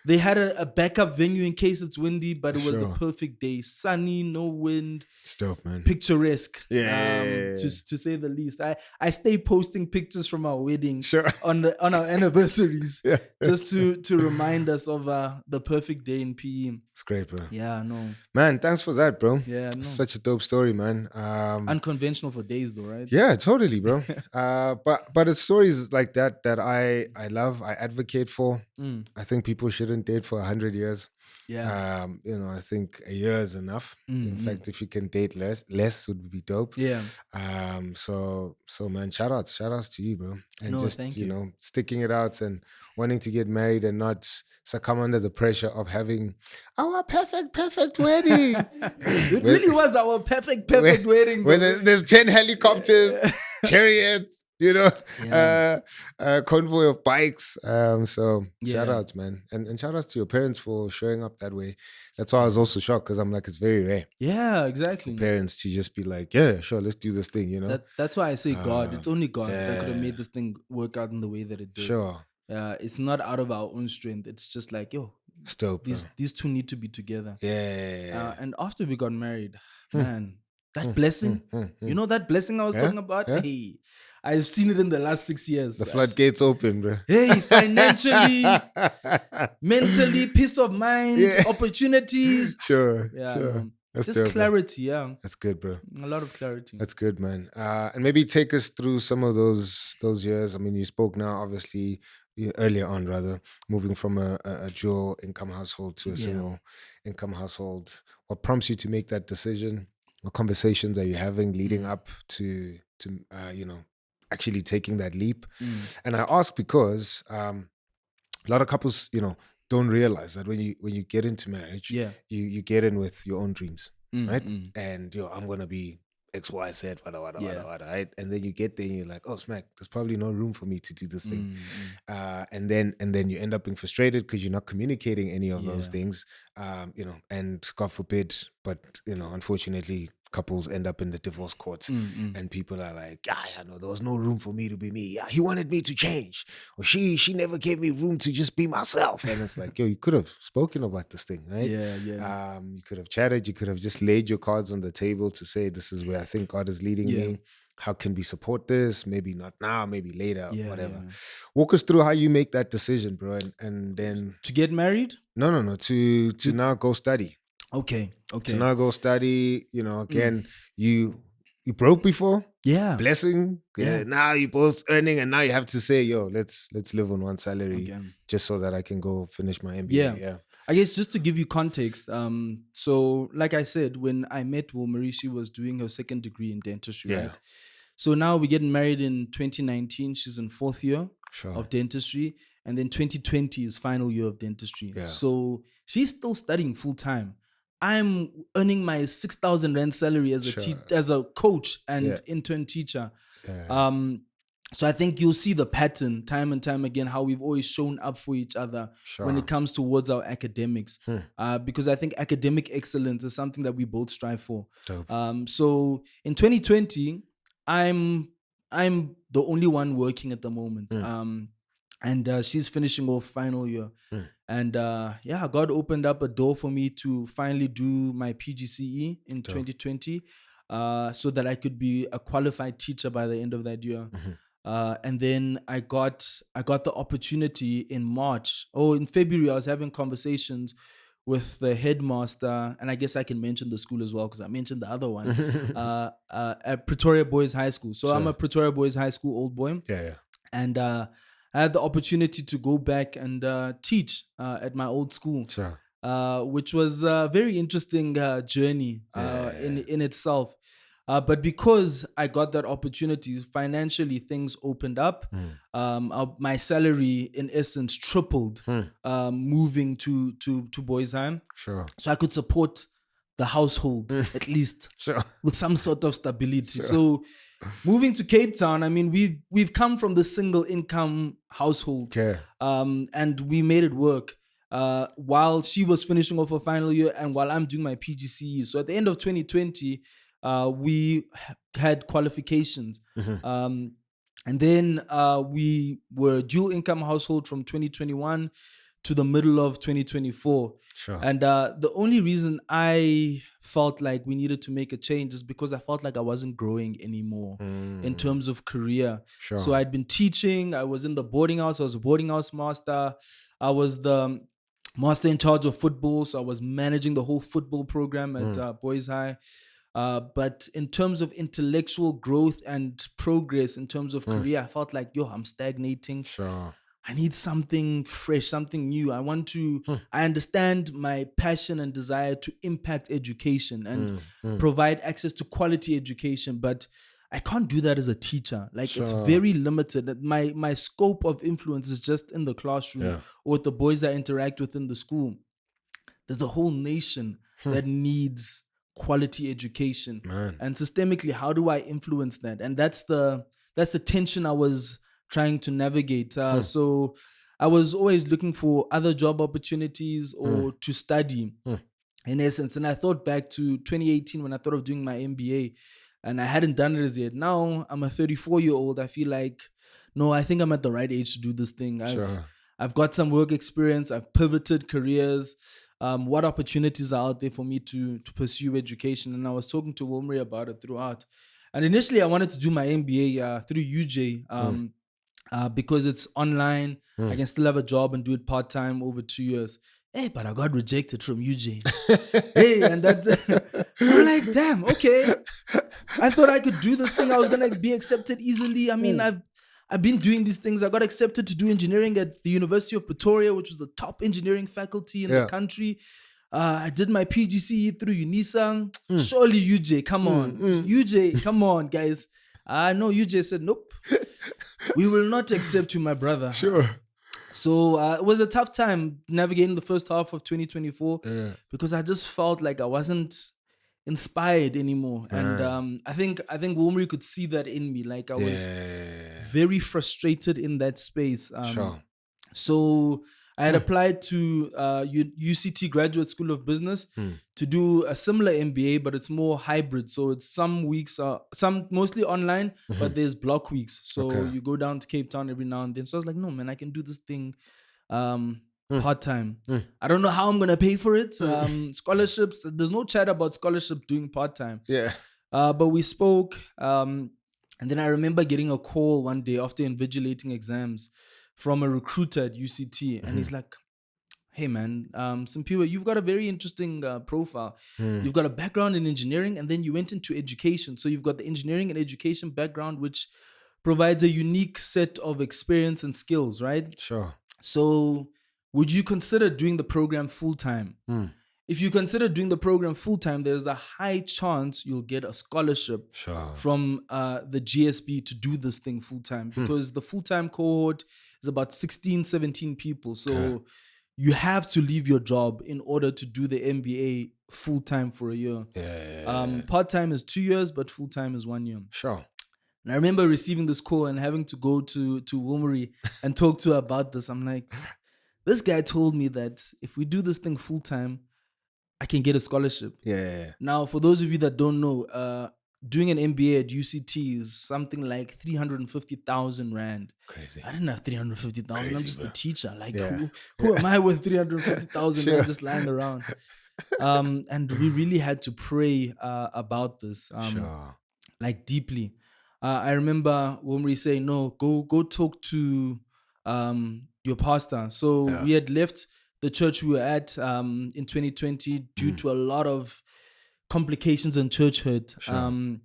They had a backup venue in case it's windy, but it was the perfect day. Sunny, no wind. It's dope, man. Picturesque. To To say the least. I stay posting pictures from our wedding on our anniversaries just to remind us of the perfect day in PE. It's great, bro. Yeah, no. Man, thanks for that, bro. Yeah, no. Such a dope story, man. Unconventional for days though, right? Yeah, totally, bro. But it's stories like that I love, I advocate for. I think people shouldn't date for 100 years. Yeah. I think a year is enough. In fact, if you can date less would be dope. Yeah. So man, shout outs to you, bro. And thank you. Sticking it out and wanting to get married and not succumb under the pressure of having our perfect wedding. It really was our perfect wedding. Where there's 10 helicopters, chariots, convoy of bikes. So shout outs, man. And shout outs to your parents for showing up that way. That's why I was also shocked, because I'm like, it's very rare. Yeah, exactly. For parents to just be like, yeah, sure, let's do this thing, That's why I say God. It's only God that could have made this thing work out in the way that it did. Sure. It's not out of our own strength. It's just like, yo, it's dope, these two need to be together. Yeah. And after we got married, man, that blessing, that blessing I was talking about? Yeah. Hey, I've seen it in the last 6 years. The floodgates open, bro. Hey, financially, mentally, peace of mind, opportunities. Sure. Yeah, sure. That's just dope, clarity, That's good, bro. A lot of clarity. That's good, man. And maybe take us through some of those years. I mean, you spoke now, obviously, earlier on, rather, moving from a dual income household to a single income household. What prompts you to make that decision? What conversations are you having leading up to actually taking that leap? And I ask because a lot of couples, don't realize that when you get into marriage, you get in with your own dreams, right? And I'm gonna be X, Y, Z, whatever, right? And then you get there and you're like, oh, smack, there's probably no room for me to do this thing. And then you end up being frustrated because you're not communicating any of those things, and God forbid, but unfortunately, couples end up in the divorce courts, and people are like, there was no room for me to be me. Yeah, he wanted me to change, or she never gave me room to just be myself. And it's like, yo, you could have spoken about this thing, right? You could have chatted. You could have just laid your cards on the table to say, this is where I think God is leading me. How can we support this? Maybe not now, maybe later, whatever. Walk us through how you make that decision, bro, and then to get married. No, to now go study. Okay. To now go study, again, you broke before. Yeah. Blessing. Yeah. Now you're both earning, and now you have to say, yo, let's live on one salary just so that I can go finish my MBA. Yeah. I guess just to give you context, so like I said, when I met Womri, she was doing her second degree in dentistry, right? So now we're getting married in 2019. She's in fourth year of dentistry. And then 2020 is final year of dentistry. Yeah. So she's still studying full time. I'm earning my 6,000 rand salary as as a coach and intern teacher. So I think you'll see the pattern time and time again, how we've always shown up for each other when it comes towards our academics. Because I think academic excellence is something that we both strive for. So in 2020, I'm the only one working at the moment. And she's finishing off final year. And yeah, God opened up a door for me to finally do my PGCE in 2020, so that I could be a qualified teacher by the end of that year. And then I got the opportunity in March. In February, I was having conversations with the headmaster, and I guess I can mention the school as well because I mentioned the other one, at Pretoria Boys High School. So I'm a Pretoria Boys High School old boy. Yeah. And I had the opportunity to go back and teach at my old school, Sure. which was a very interesting journey in itself. But because I got that opportunity, financially things opened up. My salary, in essence, tripled moving to Boysheim. Sure. So I could support the household at least with some sort of stability. So moving to Cape Town, I mean, we've come from the single income household, and we made it work. While she was finishing off her final year and while I'm doing my PGCE. So at the end of 2020, we had qualifications. And then we were a dual income household from 2021 to the middle of 2024. Sure. And the only reason I felt like we needed to make a change is because I felt like I wasn't growing anymore in terms of career. Sure. So I'd been teaching. I was in the boarding house. I was a boarding house master. I was the master in charge of football. So I was managing the whole football program at Boys High. But in terms of intellectual growth and progress in terms of career, I felt like, I'm stagnating. Sure. I need something fresh, something new. I understand my passion and desire to impact education and provide access to quality education, but I can't do that as a teacher. Like, it's very limited. My scope of influence is just in the classroom or with the boys I interact with in the school. There's a whole nation that needs quality education. And systemically, how do I influence that? And that's the tension I was trying to navigate. So I was always looking for other job opportunities or to study, in essence. And I thought back to 2018 when I thought of doing my MBA, and I hadn't done it as yet. Now I'm a 34-year-old. I feel like, no, I think I'm at the right age to do this thing. I've got some work experience. I've pivoted careers. What opportunities are out there for me to pursue education? And I was talking to Wilmarie about it throughout. And initially, I wanted to do my MBA through UJ because it's online. I can still have a job and do it part-time over 2 years. Hey, but I got rejected from UJ. And that I'm like, damn, okay. I thought I could do this thing. I was going to be accepted easily. I mean, I've been doing these things. I got accepted to do engineering at the University of Pretoria, which was the top engineering faculty in the country. I did my PGCE through UNISA. Surely UJ, come on. UJ, come on, guys. No, UJ said, nope. We will not accept you, my brother. Sure. So it was a tough time navigating the first half of 2024 because I just felt like I wasn't inspired anymore. And I think Wilmarie could see that in me. Like, I was very frustrated in that space. So I had applied to UCT Graduate School of Business to do a similar MBA, but it's more hybrid. So it's some weeks, mostly online, but there's block weeks. So you go down to Cape Town every now and then. So I was like, no, man, I can do this thing part-time. I don't know how I'm going to pay for it. Scholarships, there's no chat about scholarship doing part-time. But we spoke. And then I remember getting a call one day after invigilating exams from a recruiter at UCT. And he's like, hey, man, Simphiwe, you've got a very interesting profile. You've got a background in engineering, and then you went into education. So you've got the engineering and education background, which provides a unique set of experience and skills, right? Sure. So would you consider doing the program full-time? If you consider doing the program full-time, there's a high chance you'll get a scholarship from the GSB to do this thing full-time, because the full-time cohort is about 16, 17 people. So you have to leave your job in order to do the MBA full-time for a year. Part-time is 2 years, but full-time is 1 year. Sure. And I remember receiving this call and having to go to Wilmarie and talk to her about this. I'm like, this guy told me that if we do this thing full-time, I can get a scholarship. Now, for those of you that don't know, doing an MBA at UCT is something like 350,000 rand. Crazy. I didn't have 350,000. I'm just a teacher. Like, who Yeah. am I with 350,000 Sure. rand just lying around? And we really had to pray about this, Sure. like deeply. I remember when we say, no, go talk to your pastor. So Yeah. we had left the church we were at in 2020 due to a lot of complications and church hurt. Sure. And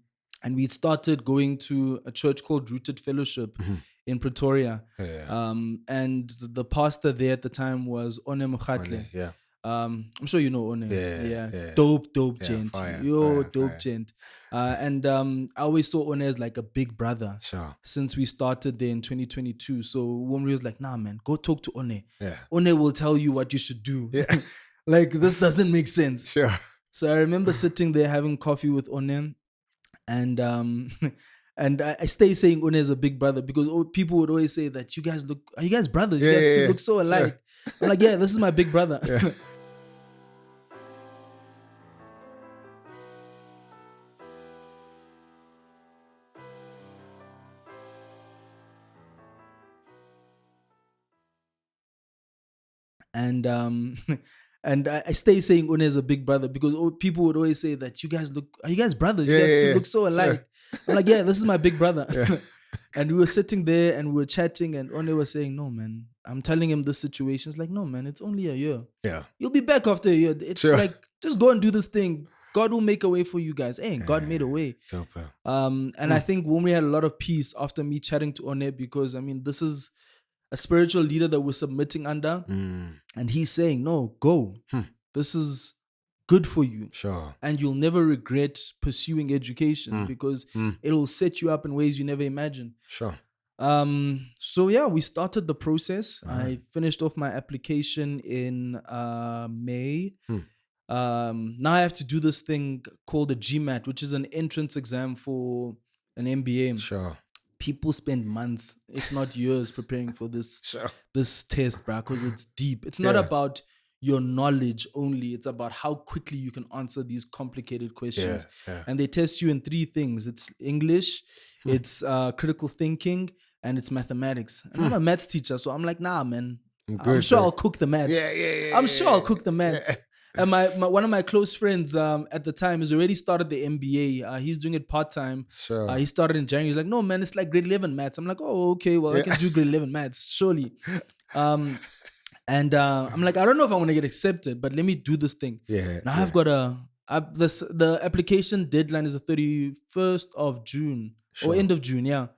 we started going to a church called Rooted Fellowship in Pretoria. Yeah. And the pastor there at the time was One Mukhatle. Yeah. I'm sure you know One. Yeah. Dope Yeah, gent. fire, Dope fire. gent. And I always saw One as like a big brother Sure. since we started there in 2022. So when we was like, nah, man, go talk to One. Yeah. One will tell you what you should do. Yeah. Like, this doesn't make sense. Sure. So I remember sitting there having coffee with One, and and I stay saying One is a big brother because people would always say that are you guys brothers? You guys look so alike. Sure. I'm like, yeah, this is my big brother. Yeah. And and I stay saying One is a big brother because people would always say that are you guys brothers? You guys look so alike. Sure. I'm like, yeah, this is my big brother. Yeah. And we were sitting there and we were chatting, and One was saying, no, man, I'm telling him this situation. It's like, no, man, it's only a year. Yeah. You'll be back after a year. It's like, just go and do this thing. God will make a way for you guys. Hey, God made a way. Dope. And I think when we had a lot of peace after me chatting to One, because I mean, this is a spiritual leader that we're submitting under, and he's saying, no, go. This is good for you. Sure. And you'll never regret pursuing education because it'll set you up in ways you never imagined. Sure. So yeah, we started the process. I finished off my application in May. Now I have to do this thing called a GMAT, which is an entrance exam for an MBA. Sure. People spend months, if not years, preparing for this this test, bro, because it's deep. It's not about your knowledge only. It's about how quickly you can answer these complicated questions. And they test you in 3 things. It's English, it's critical thinking, and it's mathematics. And I'm a maths teacher, so I'm like, nah, man. I'm sure I'll cook the maths. I'm sure I'll cook the maths. And my one of my close friends at the time has already started the MBA. He's doing it part-time. Sure. He started in January. He's like, no, man, it's like grade 11 maths. I'm like, oh, okay, well, I can do grade 11 maths, surely. And I'm like, I don't know if I want to get accepted, but let me do this thing. Now I've got the application deadline is the 31st of June or end of June,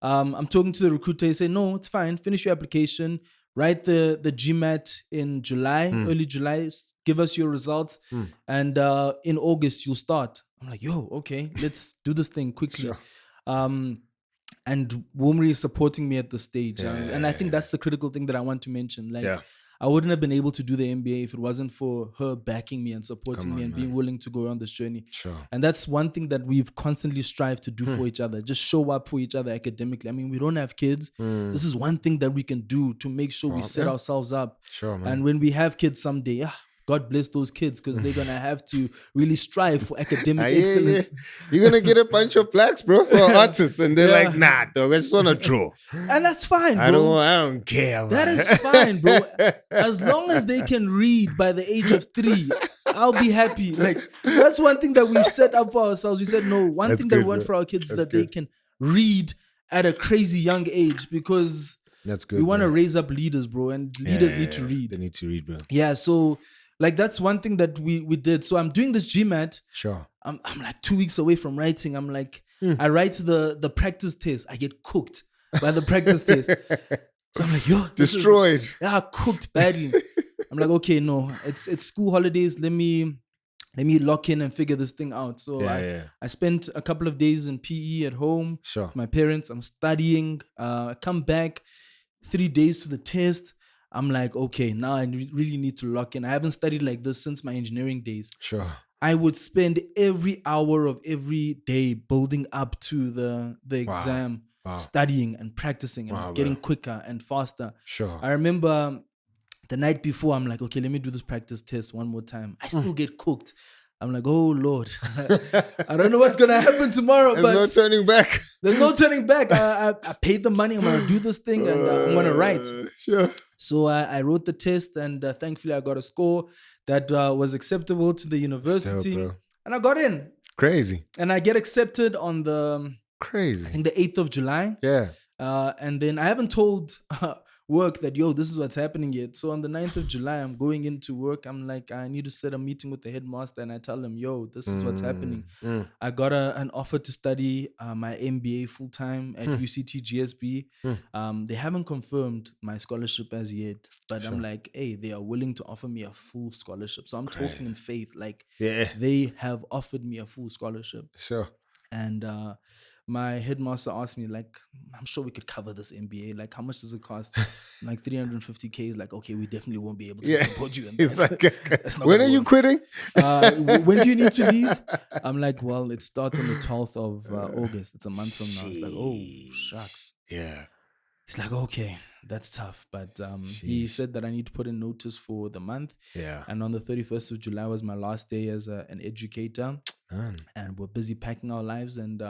I'm talking to the recruiter. He said, no, it's fine. Finish your application. Write the GMAT in July, early July. Give us your results. And in August, you'll start. I'm like, yo, okay, let's do this thing quickly. Sure. And Womri is supporting me at this stage. And I think that's the critical thing that I want to mention. Like, I wouldn't have been able to do the MBA if it wasn't for her backing me and supporting me and being willing to go on this journey. Sure. And that's one thing that we've constantly strived to do for each other. Just show up for each other academically. I mean, we don't have kids. This is one thing that we can do to make sure we set ourselves up. Sure, man. And when we have kids someday, God bless those kids because they're going to have to really strive for academic excellence. You're going to get a bunch of blacks, bro, who are artists. And they're like, nah, dog, I just want to draw. And that's fine, bro. I don't care. Man. That is fine, bro. As long as they can read by the age of 3, I'll be happy. Like, that's one thing that we've set up for ourselves. We said, no, one thing that we want for our kids is that they can read at a crazy young age because that's good. We want to raise up leaders, bro. And leaders need to read. They need to read, bro. Yeah, so... like, that's one thing that we did. So I'm doing this GMAT. Sure. I'm like 2 weeks away from writing. I'm like, I write the practice test. I get cooked by the practice test. So I'm like, yo. Destroyed. Cooked badly. I'm like, okay, no. It's school holidays. Let me lock in and figure this thing out. So I spent a couple of days in PE at home. Sure. With my parents. I'm studying. I come back 3 days to the test. I'm like, okay, now I really need to lock in. I haven't studied like this since my engineering days. Sure. I would spend every hour of every day building up to the exam, studying and practicing and getting quicker and faster. Sure. I remember the night before, I'm like, okay, let me do this practice test one more time. I still get cooked. I'm like, oh Lord, I don't know what's gonna happen tomorrow, There's but no turning back. there's no turning back. I paid the money. I'm gonna do this thing, and I'm gonna write. Sure. So I wrote the test, and thankfully I got a score that was acceptable to the university, bro. and I got in. Crazy. And I get accepted on the I Crazy. think the 8th of July. Yeah. And then I haven't told work that, yo, this is what's happening yet. So on the 9th of July, I'm going into work. I'm like, I need to set a meeting with the headmaster, and I tell him, yo, this is what's happening. I got an offer to study my MBA full time at UCT GSB. They haven't confirmed my scholarship as yet, but I'm like, hey, they are willing to offer me a full scholarship. So I'm talking in faith, like they have offered me a full scholarship. Sure. And my headmaster asked me, like, I'm sure we could cover this MBA. Like, how much does it cost? I'm like, 350K. He's like, okay, we definitely won't be able to support you in that. It's like, That's not when are gonna you work. quitting? When do you need to leave? I'm like, well, it starts on the 12th of August. It's a month from now. It's like, oh, shucks. Yeah. He's like, okay, that's tough. But he said that I need to put in notice for the month. Yeah. And on the 31st of July was my last day as an educator. And we're busy packing our lives. And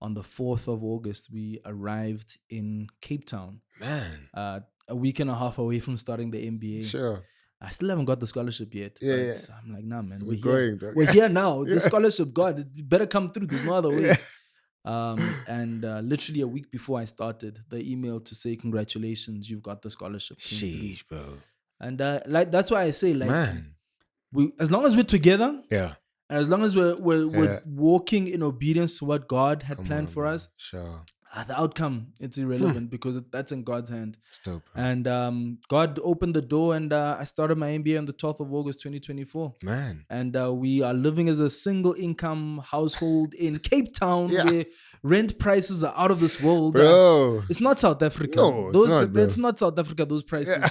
on the 4th of August, we arrived in Cape Town. Man. A week and a half away from starting the MBA. Sure. I still haven't got the scholarship yet. But I'm like, nah, man, we're going, here. We're here now. The scholarship, God, it better come through. There's no other way. And literally a week before I started, the email to say, congratulations, you've got the scholarship. Sheesh, bro. And like that's why I say, like, man, we, as long as we're together, yeah, and as long as we're walking in obedience to what God had planned for us, sure, the outcome, it's irrelevant because that's in God's hand. Dope, and God opened the door, and I started my MBA on the 12th of August 2024. Man. And we are living as a single income household in Cape Town where rent prices are out of this world. Bro. It's not South Africa. No, it's not South Africa, those prices.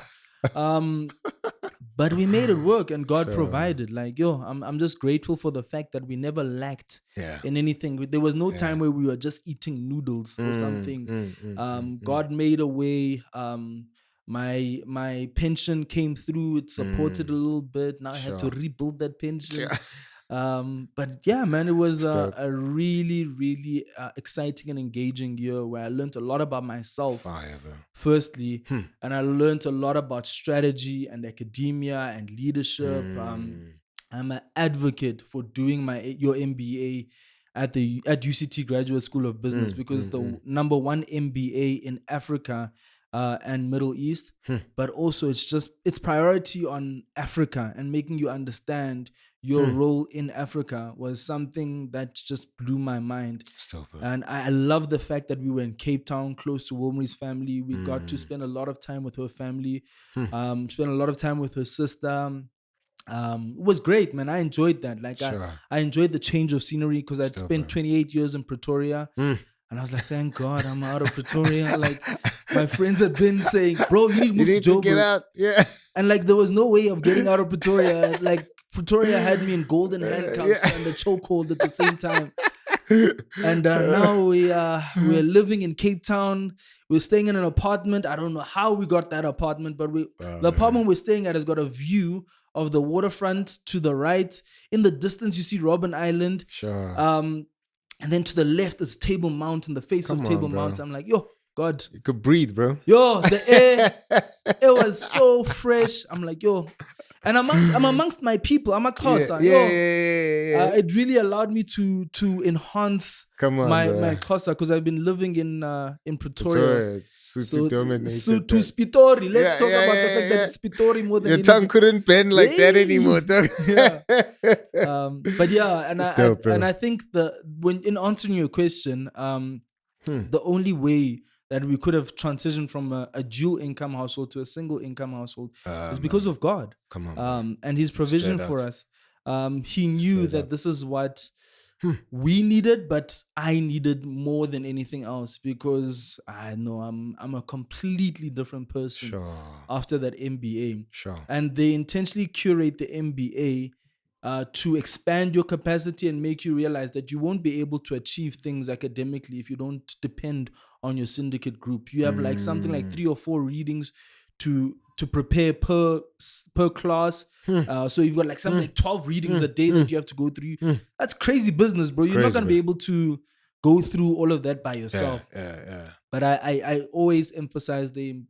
But we made it work, and God provided. Like, yo, I'm just grateful for the fact that we never lacked in anything. There was no time where we were just eating noodles or something. God made a way. My pension came through. It supported a little bit. Now I had to rebuild that pension. But yeah, man, it was a really, really exciting and engaging year where I learned a lot about myself, firstly, and I learned a lot about strategy and academia and leadership. I'm an advocate for doing your MBA at UCT Graduate School of Business because it's the number one MBA in Africa and Middle East, but also it's priority on Africa, and making you understand your role in Africa was something that just blew my mind. And I love the fact that we were in Cape Town, close to Wilmary's family. We got to spend a lot of time with her family, spend a lot of time with her sister. It was great, man. I enjoyed that. Like, I enjoyed the change of scenery because I'd spent 28 years in Pretoria. And I was like, thank God I'm out of Pretoria. Like, my friends had been saying, bro, you need to move to Joburg. Get out. Yeah. And like, there was no way of getting out of Pretoria. Like, Pretoria had me in golden handcuffs and the chokehold at the same time. And now we're living in Cape Town. We're staying in an apartment. I don't know how we got that apartment, but the apartment we're staying at has got a view of the waterfront to the right. In the distance, you see Robben Island. And then to the left is Table Mountain, the face of Table Mountain. I'm like, yo, God. You could breathe, bro. Yo, the air, it was so fresh. I'm like, yo. And I'm amongst my people. I'm a Xhosa. It really allowed me to enhance my Xhosa because I've been living in Pretoria. So dominated. To Spitori. Let's talk about the fact that it's Spitori more than your tongue couldn't bend like that anymore. But yeah, and I think when in answering your question, the only way that we could have transitioned from a dual income household to a single income household is because of God. And his provision for us. He knew that this is what we needed, but I needed more than anything else because I know I'm a completely different person after that MBA. And they intentionally curate the MBA to expand your capacity and make you realize that you won't be able to achieve things academically if you don't depend on your syndicate group. You have like something like 3 or 4 readings to to prepare per class. So you've got like something like 12 readings a day that you have to go through. That's crazy business, bro. You're not going to be able to go through all of that by yourself. But I always emphasize the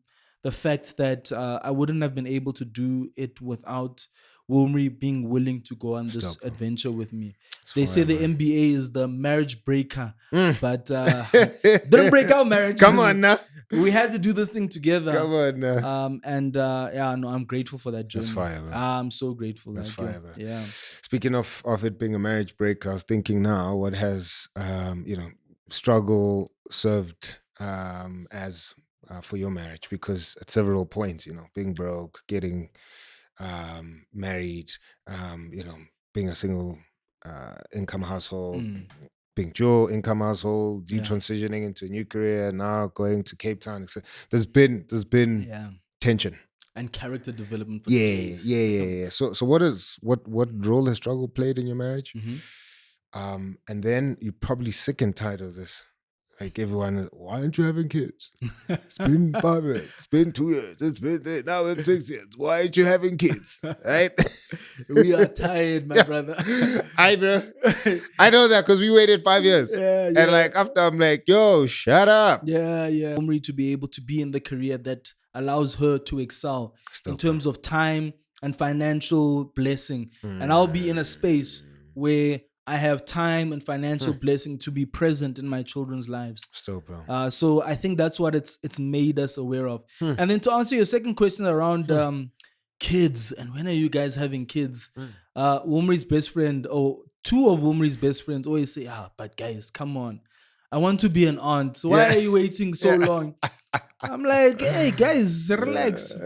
fact that I wouldn't have been able to do it without Womri being willing to go on this adventure with me. They say the MBA is the marriage breaker, but didn't break our marriage. Come on now. We had to do this thing together. Come on now. I'm grateful for that journey. That's fire, bro. I'm so grateful. That's fire, bro. Yeah. Speaking of it being a marriage break, I was thinking now, what has struggle served as for your marriage? Because at several points, being broke, getting married, being a single income household, being dual income household, you transitioning into a new career, now going to Cape Town, etc. There's been tension and character development. For yeah. So what role has struggle played in your marriage? And then you're probably sick and tired of this. Like everyone is, why aren't you having kids? It's been 5 years. It's been 2 years. Now it's 6 years. Why aren't you having kids? Right? We are tired, my brother. Bro. I know that because we waited 5 years. Yeah. And like after I'm like, yo, shut up. Yeah. Omri to be able to be in the career that allows her to excel in terms of time and financial blessing. And I'll be in a space where I have time and financial blessing to be present in my children's lives. Bro. So I think that's what it's made us aware of. And then to answer your second question around kids and when are you guys having kids? Womri's best friend, or two of Womri's best friends, always say, but guys, come on. I want to be an aunt. So why are you waiting so long? I'm like, hey guys, relax.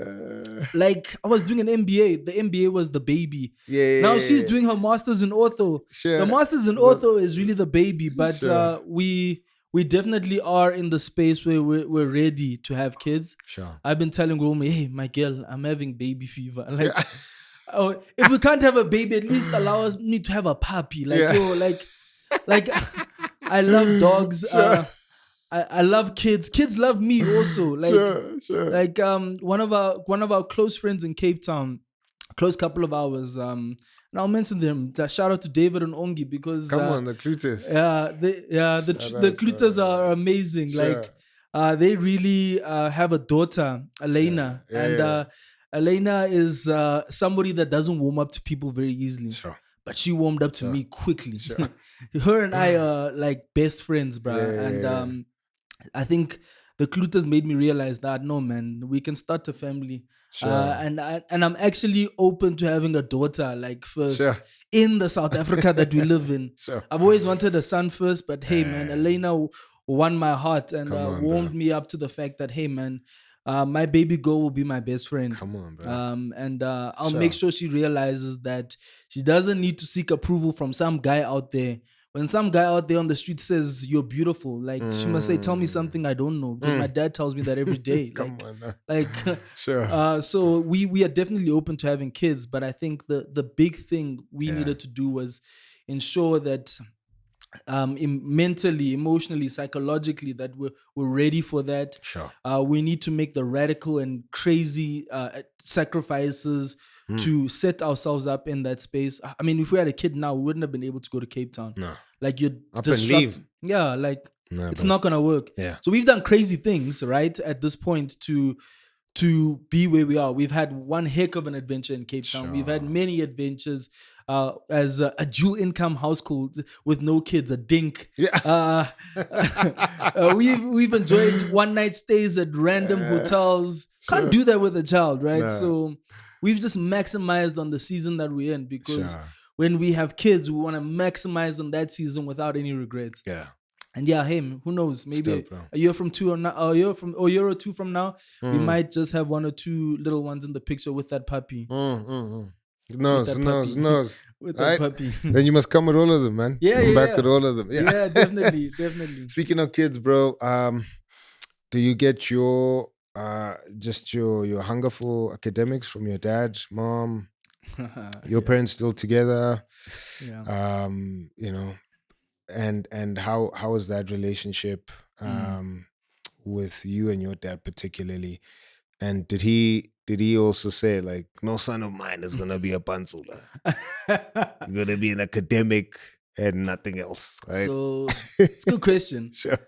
Like I was doing an MBA. The MBA was the baby. Now she's doing her master's in ortho. The master's in ortho is really the baby, but we definitely are in the space where we're ready to have kids. I've been telling Romy, hey, my girl, I'm having baby fever. Like, if we can't have a baby, at least allow me to have a puppy. Like, like I love dogs. I love kids. Kids love me also. Like, like one of our close friends in Cape Town, close couple of hours. And I'll mention them. Shout out to David and Ongi because come on, the Clutas. The Clutas are amazing. Like they really have a daughter, Elena, and Elena is somebody that doesn't warm up to people very easily. But she warmed up to me quickly. Her and I are like best friends, bro. And I think the Clutas made me realize that no, man, we can start a family. And I'm actually open to having a daughter, like first in the South Africa that we live in. I've always wanted a son first, but hey, man, Elena won my heart and warmed me up to the fact that hey, man, my baby girl will be my best friend. Come on, bro. And I'll make sure she realizes that she doesn't need to seek approval from some guy out there. When some guy out there on the street says you're beautiful, like she must say, tell me something I don't know, because my dad tells me that every day. So we are definitely open to having kids, but I think the big thing we needed to do was ensure that mentally, emotionally, psychologically, that we're ready for that. We need to make the radical and crazy sacrifices to set ourselves up in that space. I mean, if we had a kid now, we wouldn't have been able to go to Cape Town. No. Like you'd up and leave. Yeah, like it's not gonna work. So we've done crazy things, right? At this point to be where we are. We've had one heck of an adventure in Cape Town. We've had many adventures as a dual income household with no kids, a dink. We've enjoyed one night stays at random hotels. Can't do that with a child, right? So we've just maximized on the season that we're in because when we have kids, we want to maximize on that season without any regrets. And hey, who knows? Maybe a year from two or now, a year or two from now, we might just have one or two little ones in the picture with that puppy. Knows. With that puppy. Then you must come with all of them, man. Come back with all of them. Yeah, definitely. Speaking of kids, bro, do you get your just your hunger for academics from your dad, mom, your parents still together? You know, and how is that relationship with you and your dad particularly? And did he did he also say like, no son of mine is gonna be a panzula? You're gonna be an academic and nothing else, right? So it's a good question. Sure.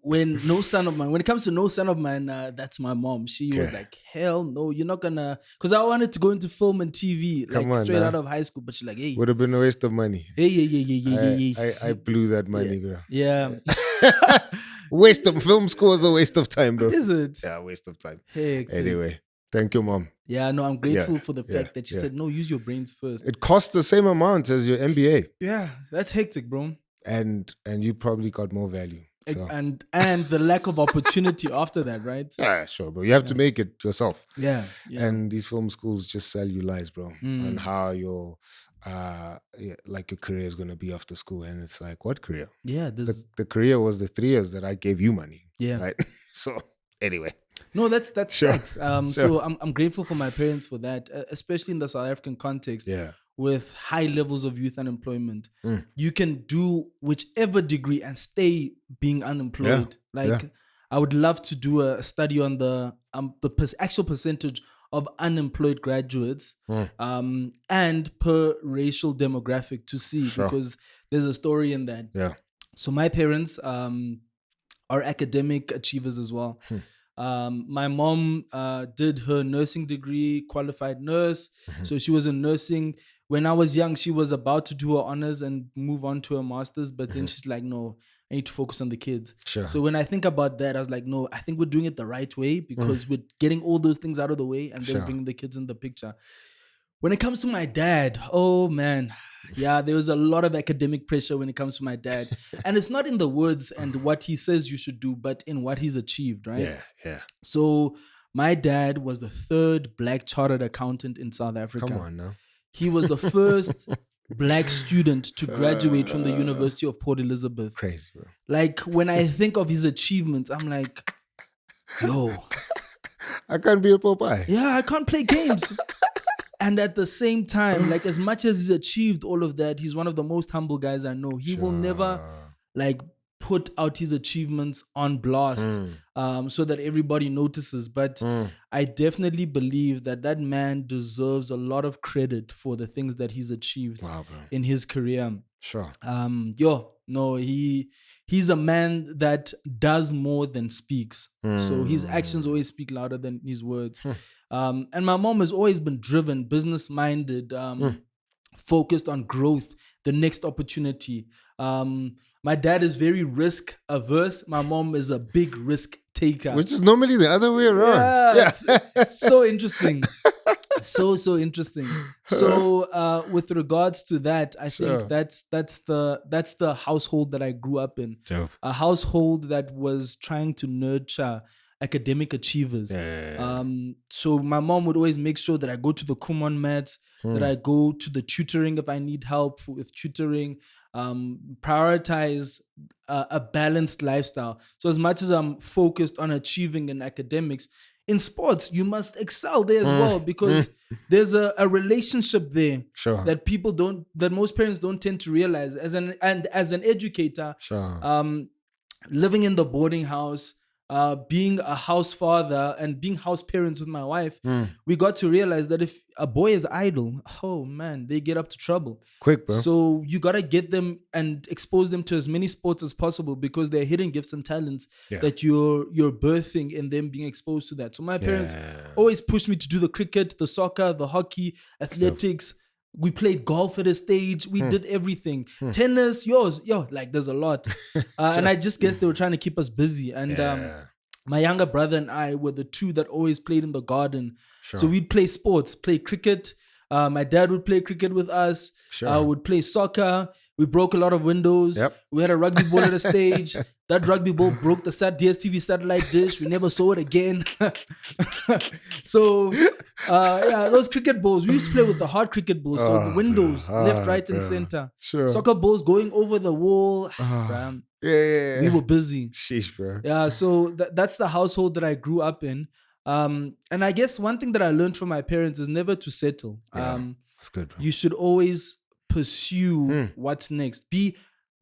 When it comes to no son of mine, that's my mom. She was Okay. like, hell no, you're not gonna, because I wanted to go into film and TV, Come like on, straight nah. out of high school. But she's like, hey, Would have been a waste of money. hey. I blew that money, bro. Yeah. Waste of film school is a waste of time, bro. Is it? Yeah, waste of time. Hectic. Anyway, thank you, mom. Yeah, no, I'm grateful for the yeah, fact that she said, no, use your brains first. It costs the same amount as your MBA, Yeah, that's hectic, bro. and you probably got more value. So. And the lack of opportunity after that, right? Yeah, sure, bro. You have to make it yourself. Yeah. And these film schools just sell you lies, bro, on how your like your career is gonna be after school. And it's like, what career? Yeah, The career was the 3 years that I gave you money. Yeah. Right. So anyway. No, that's Sure. facts. So I'm grateful for my parents for that, especially in the South African context. Yeah. With high levels of youth unemployment, you can do whichever degree and stay being unemployed. I would love to do a study on the actual percentage of unemployed graduates and per racial demographic to see, because there's a story in that. Yeah. So my parents are academic achievers as well. My mom did her nursing degree, qualified nurse. So she was in nursing. When I was young, she was about to do her honors and move on to her master's. But then she's like, no, I need to focus on the kids. Sure. So when I think about that, I was like, no, I think we're doing it the right way, because we're getting all those things out of the way and then bringing the kids in the picture. When it comes to my dad, oh man, yeah, there was a lot of academic pressure when it comes to my dad. And it's not in the words and what he says you should do, but in what he's achieved, right? Yeah. So my dad was the 3rd Black chartered accountant in South Africa. Come on now. He was the first Black student to graduate from the University of Port Elizabeth. Crazy, bro. Like, when I think of his achievements, I'm like, yo. I can't be a Popeye. Yeah, I can't play games. And at the same time, like, as much as he's achieved all of that, he's one of the most humble guys I know. He will never, like, put out his achievements on blast so that everybody notices. But I definitely believe that man deserves a lot of credit for the things that he's achieved in his career. Sure. He's a man that does more than speaks. So his actions always speak louder than his words. And my mom has always been driven, business-minded, focused on growth, the next opportunity. My dad is very risk averse. My mom is a big risk taker. Which is normally the other way around. Yeah. It's so interesting. So interesting. So with regards to that, I think that's the household that I grew up in. Dope. A household that was trying to nurture academic achievers. So my mom would always make sure that I go to the Kumon mats, that I go to the tutoring if I need help with tutoring, prioritize a balanced lifestyle. So as much as I'm focused on achieving in academics, in sports, you must excel there as well, because there's a relationship there that most parents don't tend to realize. As an educator, living in the boarding house, being a house father and being house parents with my wife, we got to realize that if a boy is idle, oh man, they get up to trouble quick, bro. So you gotta get them and expose them to as many sports as possible, because they're hidden gifts and talents that you're birthing and them being exposed to that. So my parents always pushed me to do the cricket, the soccer, the hockey, athletics. We played golf at a stage. We did everything. Tennis, like there's a lot. And I just guess they were trying to keep us busy. And my younger brother and I were the two that always played in the garden. So we'd play sports, play cricket. My dad would play cricket with us. Would play soccer. We broke a lot of windows. We had a rugby ball at a stage. That rugby ball broke the DSTV satellite dish. We never saw it again. So, those cricket balls, we used to play with the hard cricket balls. So the windows, left, right, and center. Soccer balls going over the wall. We were busy. Sheesh, bro. Yeah, so that's the household that I grew up in. And I guess one thing that I learned from my parents is never to settle. That's good, bro. You should always pursue what's next. Be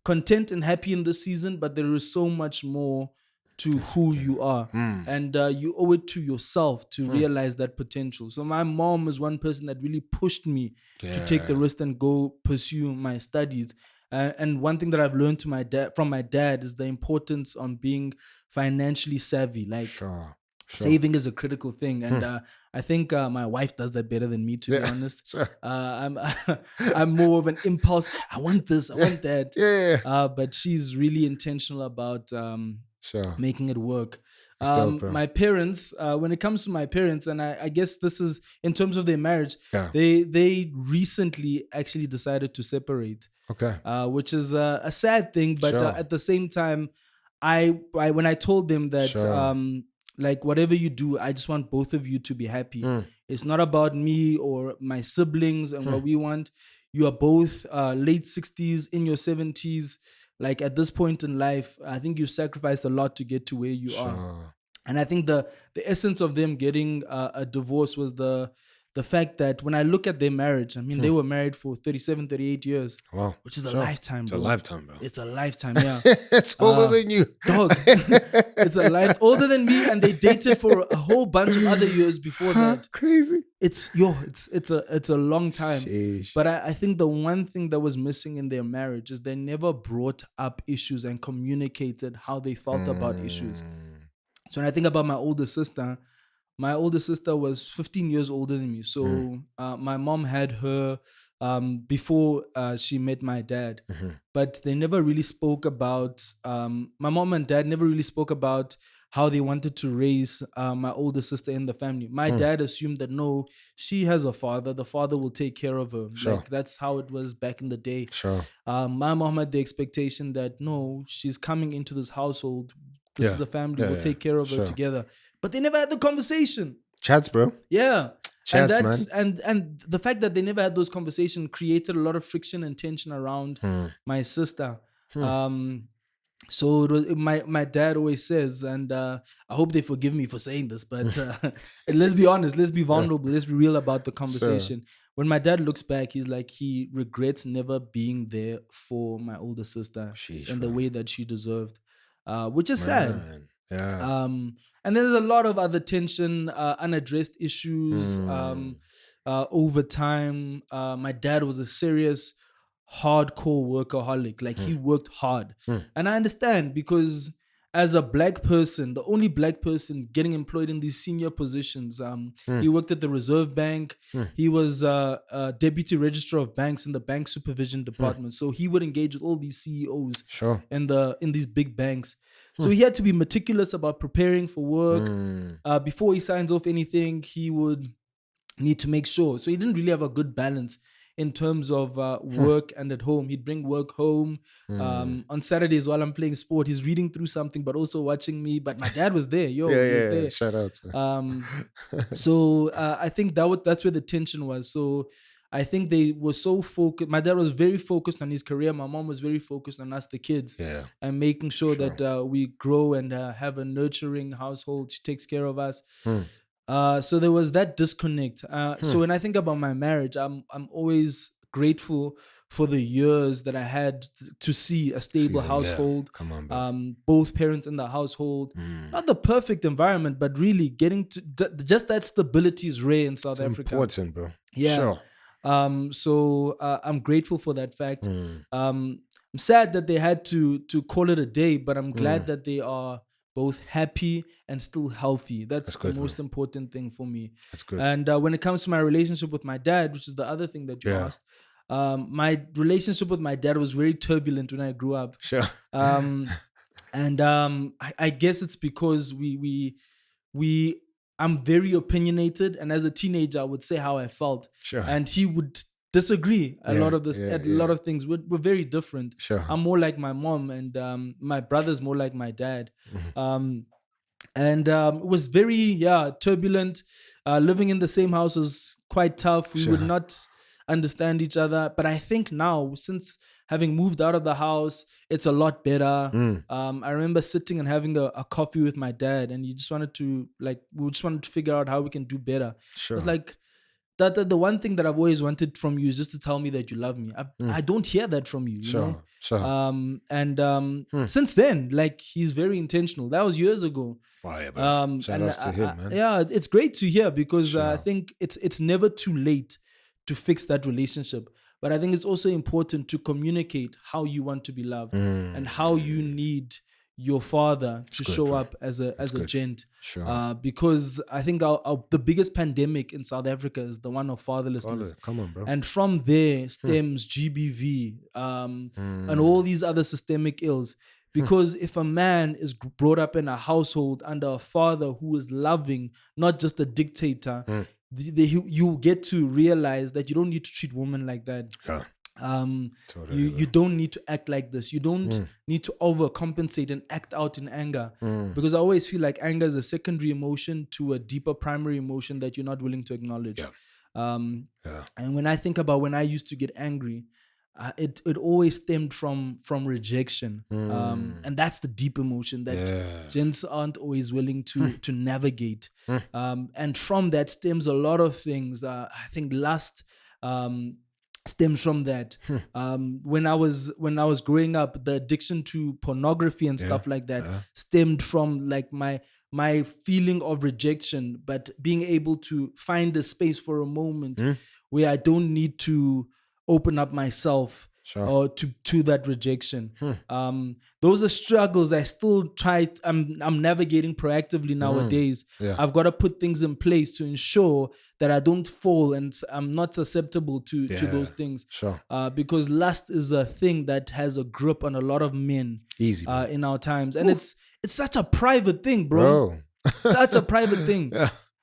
content and happy in this season, but there is so much more to who you are, and you owe it to yourself to realize that potential. So my mom is one person that really pushed me to take the risk and go pursue my studies. And one thing that I've learned from my dad is the importance on being financially savvy. Like, Sure. saving is a critical thing, and I think my wife does that better than me, to be honest. Sure. I'm more of an impulse. I want this, I want that. Yeah. But she's really intentional about Sure. making it work. dope, bro. My parents, when it comes to my parents, and I guess this is in terms of their marriage, Yeah. they recently actually decided to separate. Okay. Which is a sad thing, but Sure. at the same time, I when I told them that Sure. like, whatever you do, I just want both of you to be happy. Mm. It's not about me or my siblings and what we want. You are both late 60s, in your 70s. Like, at this point in life, I think you've sacrificed a lot to get to where you are. Sure. And I think the essence of them getting a divorce was the fact that when I look at their marriage, I mean, they were married for 37, 38 years, Wow. which is a Sure. lifetime, It's bro. a lifetime, bro. It's a lifetime, yeah. It's older than you. Dog. It's a life older than me, and they dated for a whole bunch of other years before that. Crazy. It's a long time. Sheesh. But I think the one thing that was missing in their marriage is they never brought up issues and communicated how they felt about issues. So when I think about my older sister was 15 years older than me. So my mom had her before she met my dad. But they never really spoke about, my mom and dad never really spoke about how they wanted to raise my older sister in the family. My dad assumed that, no, she has a father. The father will take care of her. Sure. Like, that's how it was back in the day. Sure. My mom had the expectation that, no, she's coming into this household. This is a family. We'll take care of her together. But they never had the conversation. Chats, bro. Yeah. Chats, and man. And the fact that they never had those conversations created a lot of friction and tension around my sister. So it was, my dad always says, and I hope they forgive me for saying this, but let's be honest, let's be vulnerable, let's be real about the conversation. Sure. When my dad looks back, he's like, he regrets never being there for my older sister in the way that she deserved, which is sad. Yeah. And there's a lot of other tension, unaddressed issues over time. My dad was a serious, hardcore workaholic. Like, he worked hard. And I understand, because as a black person, the only black person getting employed in these senior positions, he worked at the Reserve Bank. He was a deputy registrar of banks in the bank supervision department. So he would engage with all these CEOs in these big banks. So he had to be meticulous about preparing for work. Before he signs off anything, he would need to make sure. So he didn't really have a good balance in terms of work and at home. He'd bring work home. On Saturdays while I'm playing sport, he's reading through something but also watching me. But my dad was there. He was there. Shout out. So I think that's where the tension was. So I think they were so focused. My dad was very focused on his career. My mom was very focused on us, the kids, and making sure that we grow and have a nurturing household. She takes care of us. So there was that disconnect. So when I think about my marriage, I'm always grateful for the years that I had to see a stable household. Yeah. Come on, bro. Both parents in the household. Not the perfect environment, but really getting to just that stability is rare in South Africa. Important, bro. Yeah. Sure. So I'm grateful for that fact. I'm sad that they had to call it a day, but I'm glad that they are both happy and still healthy. That's the most important thing for me. That's good. And when it comes to my relationship with my dad, which is the other thing that you asked, my relationship with my dad was very turbulent when I grew up. Sure. I guess it's because I'm very opinionated, and as a teenager, I would say how I felt. Sure. And he would disagree a lot of this. A lot of things we're very different. Sure. I'm more like my mom, and my brother's more like my dad. It was very turbulent. Living in the same house was quite tough. We would not understand each other. But I think now, since having moved out of the house, it's a lot better. I remember sitting and having a coffee with my dad, and we just wanted to figure out how we can do better. Sure. It was like, that the one thing that I've always wanted from you is just to tell me that you love me. I don't hear that from you, you know? Since then, like, he's very intentional. That was years ago. Fire, bro. Shout outs to him, man. Yeah, it's great to hear, because I think it's never too late to fix that relationship. But I think it's also important to communicate how you want to be loved and how you need your father to show up as a gent. Because I think the biggest pandemic in South Africa is the one of fatherlessness. Come on, bro. And from there stems GBV and all these other systemic ills. Because if a man is brought up in a household under a father who is loving, not just a dictator, you get to realize that you don't need to treat women like that. You don't need to act like this. You don't need to overcompensate and act out in anger, because I always feel like anger is a secondary emotion to a deeper primary emotion that you're not willing to acknowledge. And when I think about when I used to get angry, it always stemmed from rejection, and that's the deep emotion that gents aren't always willing to navigate. And from that stems a lot of things. I think lust stems from that. When I was growing up, the addiction to pornography and stuff like that stemmed from like my feeling of rejection, but being able to find a space for a moment where I don't need to open up myself or to that rejection. Those are struggles I still try. I'm navigating proactively nowadays. I've got to put things in place to ensure that I don't fall and I'm not susceptible to those things. Because lust is a thing that has a grip on a lot of men in our times, and it's such a private thing, bro. Such a private thing.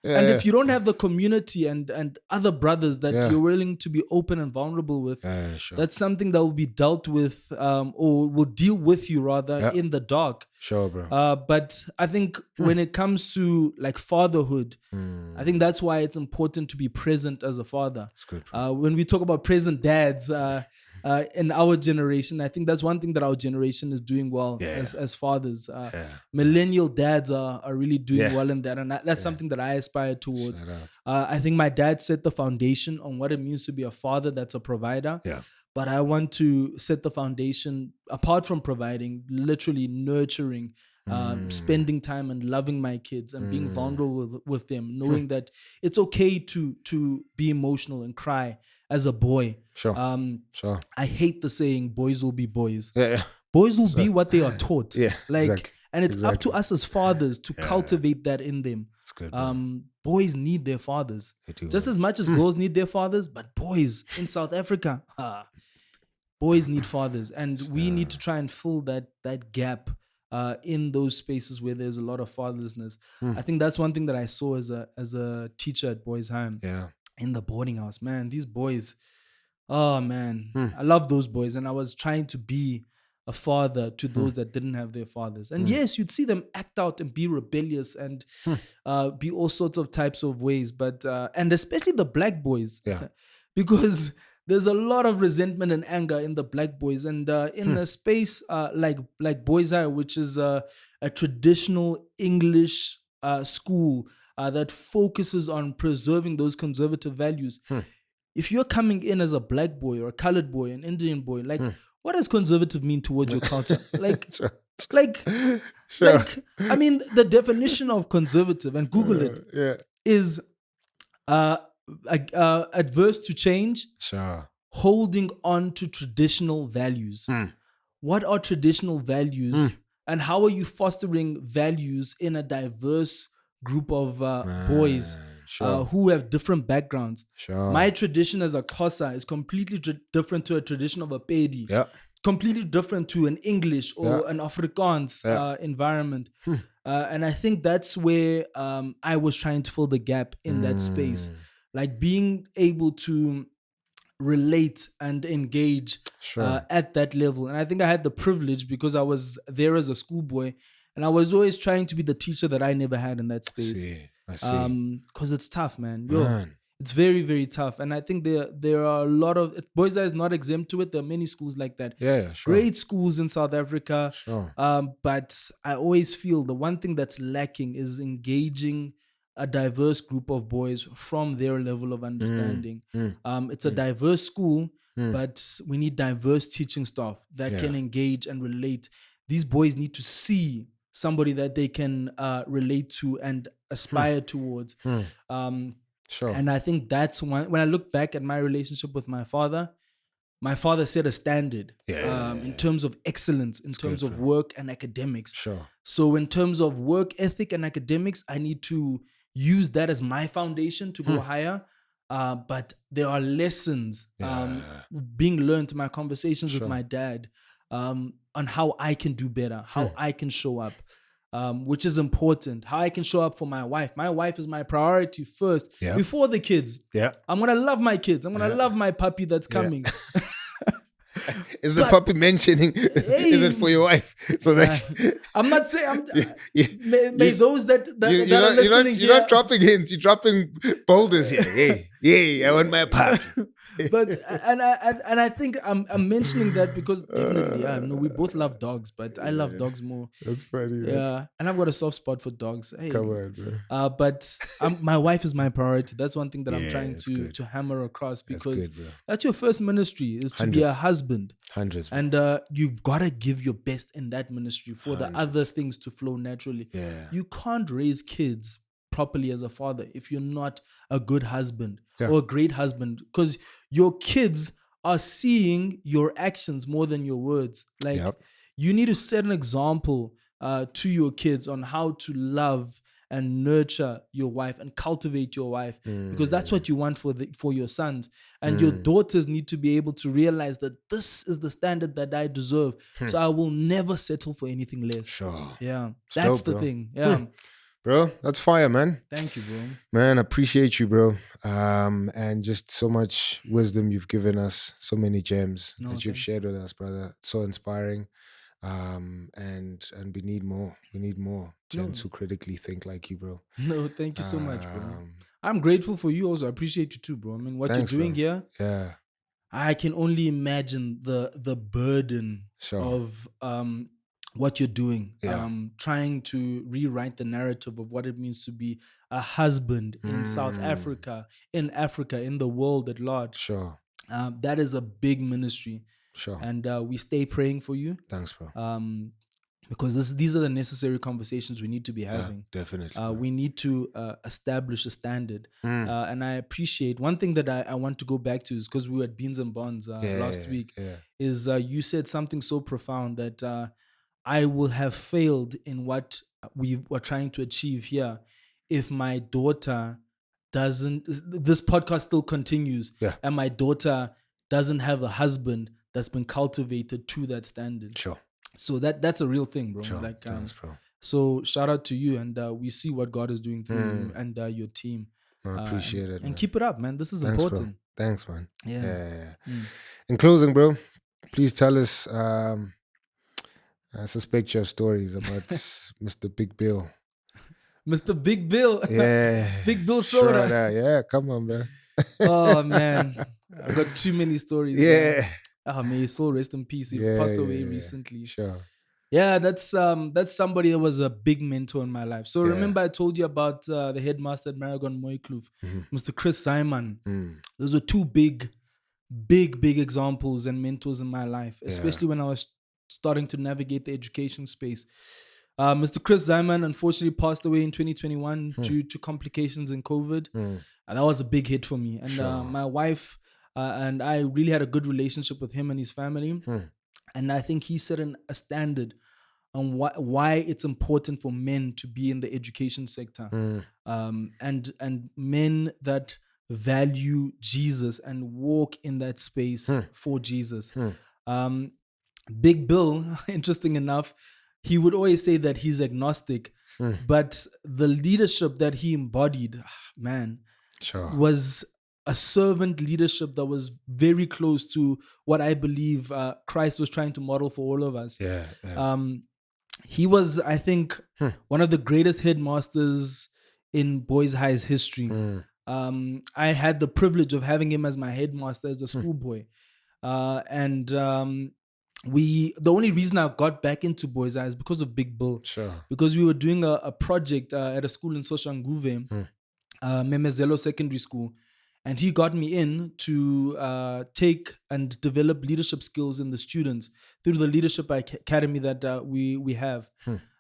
And if you don't have the community and other brothers that you're willing to be open and vulnerable with, that's something that will be dealt with, or will deal with you rather in the dark. Bro. But I think when it comes to like fatherhood, I think that's why it's important to be present as a father. That's good, when we talk about present dads, in our generation, I think that's one thing that our generation is doing well as fathers. Millennial dads are really doing well in that, and that's something that I aspire towards. I think my dad set the foundation on what it means to be a father that's a provider. But I want to set the foundation, apart from providing, literally nurturing, spending time and loving my kids and being vulnerable with them, knowing that it's okay to be emotional and cry as a boy. I hate the saying boys will be boys. Boys will be what they are taught. And it's up to us as fathers to cultivate that in them. That's good. Boys need their fathers just as much as girls need their fathers, but boys in South Africa, boys need fathers, and we need to try and fill that gap in those spaces where there's a lot of fatherlessness. I think that's one thing that I saw as a teacher at Boys Home. In the boarding house, man, these boys, oh man, I love those boys. And I was trying to be a father to those that didn't have their fathers. And yes, you'd see them act out and be rebellious and be all sorts of types of ways. But, and especially the black boys, because there's a lot of resentment and anger in the black boys. And in a space like Boys High, which is a traditional English school, that focuses on preserving those conservative values. If you're coming in as a black boy or a colored boy, an Indian boy, like, what does conservative mean towards your culture? Like, I mean, the definition of conservative, and Google it, is adverse to change, holding on to traditional values. What are traditional values, and how are you fostering values in a diverse group of boys who have different backgrounds? My tradition as a Xhosa is completely different to a tradition of a Pedi. Completely different to an English or an Afrikaans environment. And I think that's where I was trying to fill the gap in that space. Like being able to relate and engage at that level. And I think I had the privilege because I was there as a schoolboy, and I was always trying to be the teacher that I never had in that space. I see. Because it's tough, man. It's very, very tough. And I think there are a lot of... Boys High is not exempt to it. There are many schools like that. Great schools in South Africa. But I always feel the one thing that's lacking is engaging a diverse group of boys from their level of understanding. It's a diverse school, but we need diverse teaching staff that can engage and relate. These boys need to see somebody that they can relate to and aspire towards. Sure. And I think that's when I look back at my relationship with my father set a standard in terms of excellence, in terms of work and academics. Sure. So in terms of work ethic and academics, I need to use that as my foundation to go higher. But there are lessons being learned in my conversations with my dad on how I can do better, how I can show up. Which is important. How I can show up for my wife. My wife is my priority first before the kids. Yeah. I'm going to love my kids. I'm going to love my puppy that's coming. Is the puppy mentioning, is it for your wife? So that I'm not saying, may those that are listening you're not dropping hints, you're dropping boulders here. Hey, I want my puppy. But and I think I'm mentioning that because definitely, no, we both love dogs, but I love dogs more. That's funny, man. Yeah, and I've got a soft spot for dogs. Hey. Come on, bro. But my wife is my priority. That's one thing that I'm trying to hammer across, because that's your first ministry, is to be a husband. Hundreds. And you've got to give your best in that ministry for the other things to flow naturally. Yeah. You can't raise kids properly as a father if you're not a good husband or a great husband, because your kids are seeing your actions more than your words. Like you need to set an example to your kids on how to love and nurture your wife and cultivate your wife, because that's what you want for your sons. And your daughters need to be able to realize that this is the standard that I deserve. So I will never settle for anything less. Sure. Yeah. That's the thing. Yeah. Bro, that's fire, man. Thank you, bro. Man, appreciate you, bro. And just so much wisdom you've given us, so many gems that you've shared with us, brother. It's so inspiring. And we need more. We need more gents who critically think like you, bro. No, thank you so much, bro. I'm grateful for you also. I appreciate you too, bro. I mean, what you're doing here. Yeah. I can only imagine the burden of what you're doing. Trying to rewrite the narrative of what it means to be a husband in South Africa, in the world at large. Sure. That is a big ministry. Sure. And we stay praying for you. Thanks, bro. Because these are the necessary conversations we need to be having. Definitely. We need to establish a standard. And I appreciate one thing that I want to go back to, is because we were at Beans and Bonds last week, is you said something so profound that I will have failed in what we were trying to achieve here if my daughter doesn't, this podcast still continues, and my daughter doesn't have a husband that's been cultivated to that standard. Sure. So that's a real thing, bro. Sure. Like, Thanks, bro. So shout out to you, and we see what God is doing through you and your team. I appreciate it, and keep it up, man. This is important. Bro. Thanks, man. Yeah. In closing, bro, please tell us. I suspect you have stories about Mr. Big Bill. Mr. Big Bill. Yeah. Big Bill Schroeder. Yeah, come on, bro. Oh, man. I've got too many stories. Yeah. Man. Oh, may his soul rest in peace. He passed away recently. Sure. Yeah, that's somebody that was a big mentor in my life. So remember I told you about the headmaster at Maragon Mooikloof, Mr. Chris Simon. Those were two big examples and mentors in my life, especially when I was starting to navigate the education space. Mr. Chris Simon unfortunately passed away in 2021 due to complications in COVID. And that was a big hit for me. And my wife and I really had a good relationship with him and his family. And I think he set a standard on why it's important for men to be in the education sector. And men that value Jesus and walk in that space for Jesus. Big Bill, interesting enough, he would always say that he's agnostic, but the leadership that he embodied, was a servant leadership that was very close to what I believe Christ was trying to model for all of us. He was, I think, one of the greatest headmasters in Boys High's history. I had the privilege of having him as my headmaster as a schoolboy. And the only reason I got back into Boys Eye is because of Big Bill. Sure. Because we were doing a project at a school in Soshanguve, Memezelo Secondary School, and he got me in to take and develop leadership skills in the students through the leadership academy that we have.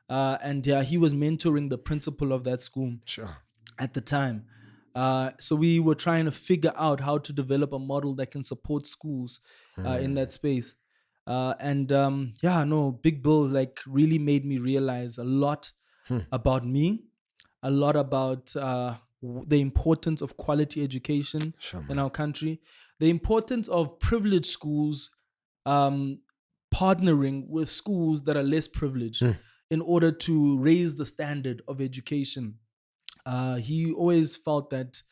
And he was mentoring the principal of that school Sure. at the time. So we were trying to figure out how to develop a model that can support schools in that space. Big Bill like really made me realize a lot about me, a lot about the importance of quality education Sure, in man. our country, the importance of privileged schools partnering with schools that are less privileged in order to raise the standard of education. He always felt that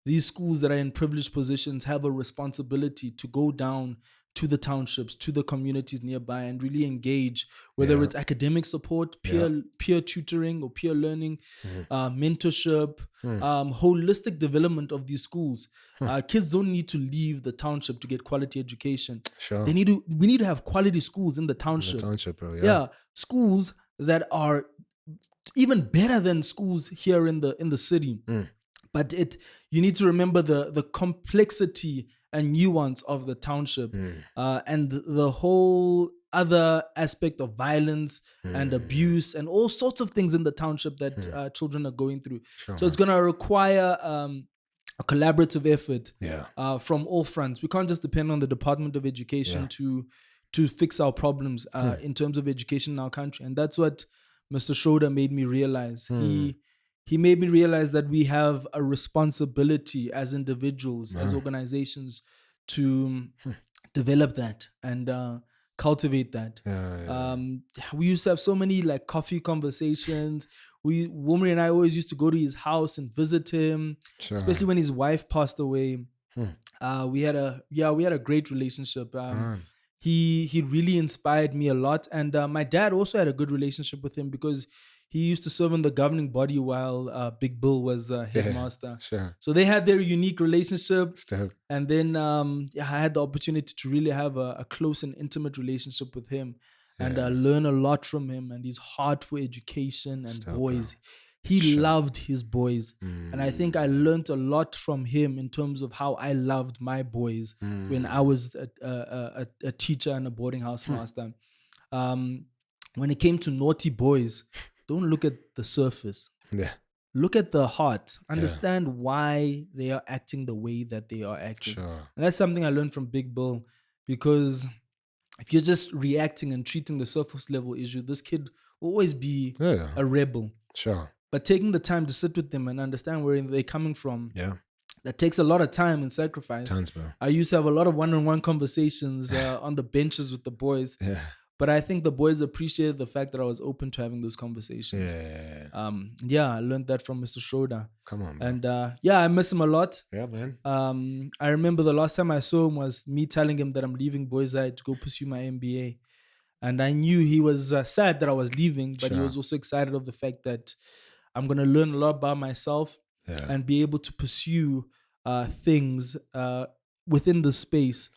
these schools that are in privileged positions have a responsibility to go down to the townships, to the communities nearby, and really engage, whether it's academic support, peer tutoring or peer learning, mentorship, holistic development of these schools. Kids don't need to leave the township to get quality education. Sure. We need to have quality schools in the township. Bro. Yeah, schools that are even better than schools here in the city. But you need to remember the complexity and nuance of the township and the whole other aspect of violence and abuse and all sorts of things in the township that children are going through. Sure, So it's going to require a collaborative effort from all fronts. We can't just depend on the Department of Education to fix our problems in terms of education in our country. And that's what Mr. Schroeder made me realize. He made me realize that we have a responsibility as individuals, as organizations, to develop that and cultivate that. We used to have so many like coffee conversations. Womri and I always used to go to his house and visit him, especially when his wife passed away. We had a great relationship. He really inspired me a lot, and my dad also had a good relationship with him because he used to serve in the governing body while Big Bill was headmaster. So they had their unique relationship. And then I had the opportunity to really have a close and intimate relationship with him and learn a lot from him and his heart for education and boys. He loved his boys. And I think I learned a lot from him in terms of how I loved my boys when I was a teacher and a boarding house master. When it came to naughty boys, don't look at the surface. Look at the heart. Understand why they are acting the way that they are acting. And that's something I learned from Big Bill, because if you're just reacting and treating the surface level issue, this kid will always be a rebel. But taking the time to sit with them and understand where they're coming from, that takes a lot of time and sacrifice. I used to have a lot of one-on-one conversations on the benches with the boys. But I think the boys appreciated the fact that I was open to having those conversations. I learned that from Mr. Schroeder. Come on, bro. And I miss him a lot. Yeah, man. I remember the last time I saw him was me telling him that I'm leaving Boys Eye to go pursue my MBA. And I knew he was sad that I was leaving, but he was also excited of the fact that I'm going to learn a lot about myself and be able to pursue things within the space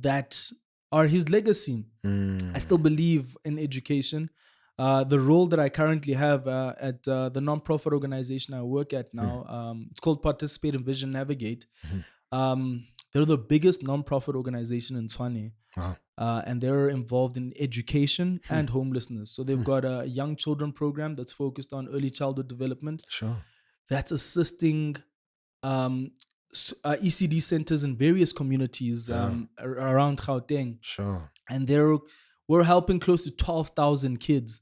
that are his legacy. I still believe in education. The role that I currently have at the nonprofit organization I work at now, it's called Participate in Vision Navigate. They're the biggest nonprofit organization in Tshwane. And they're involved in education and homelessness. So they've got a young children program that's focused on early childhood development. That's assisting ECD centers in various communities around Gauteng. And we're helping close to 12,000 kids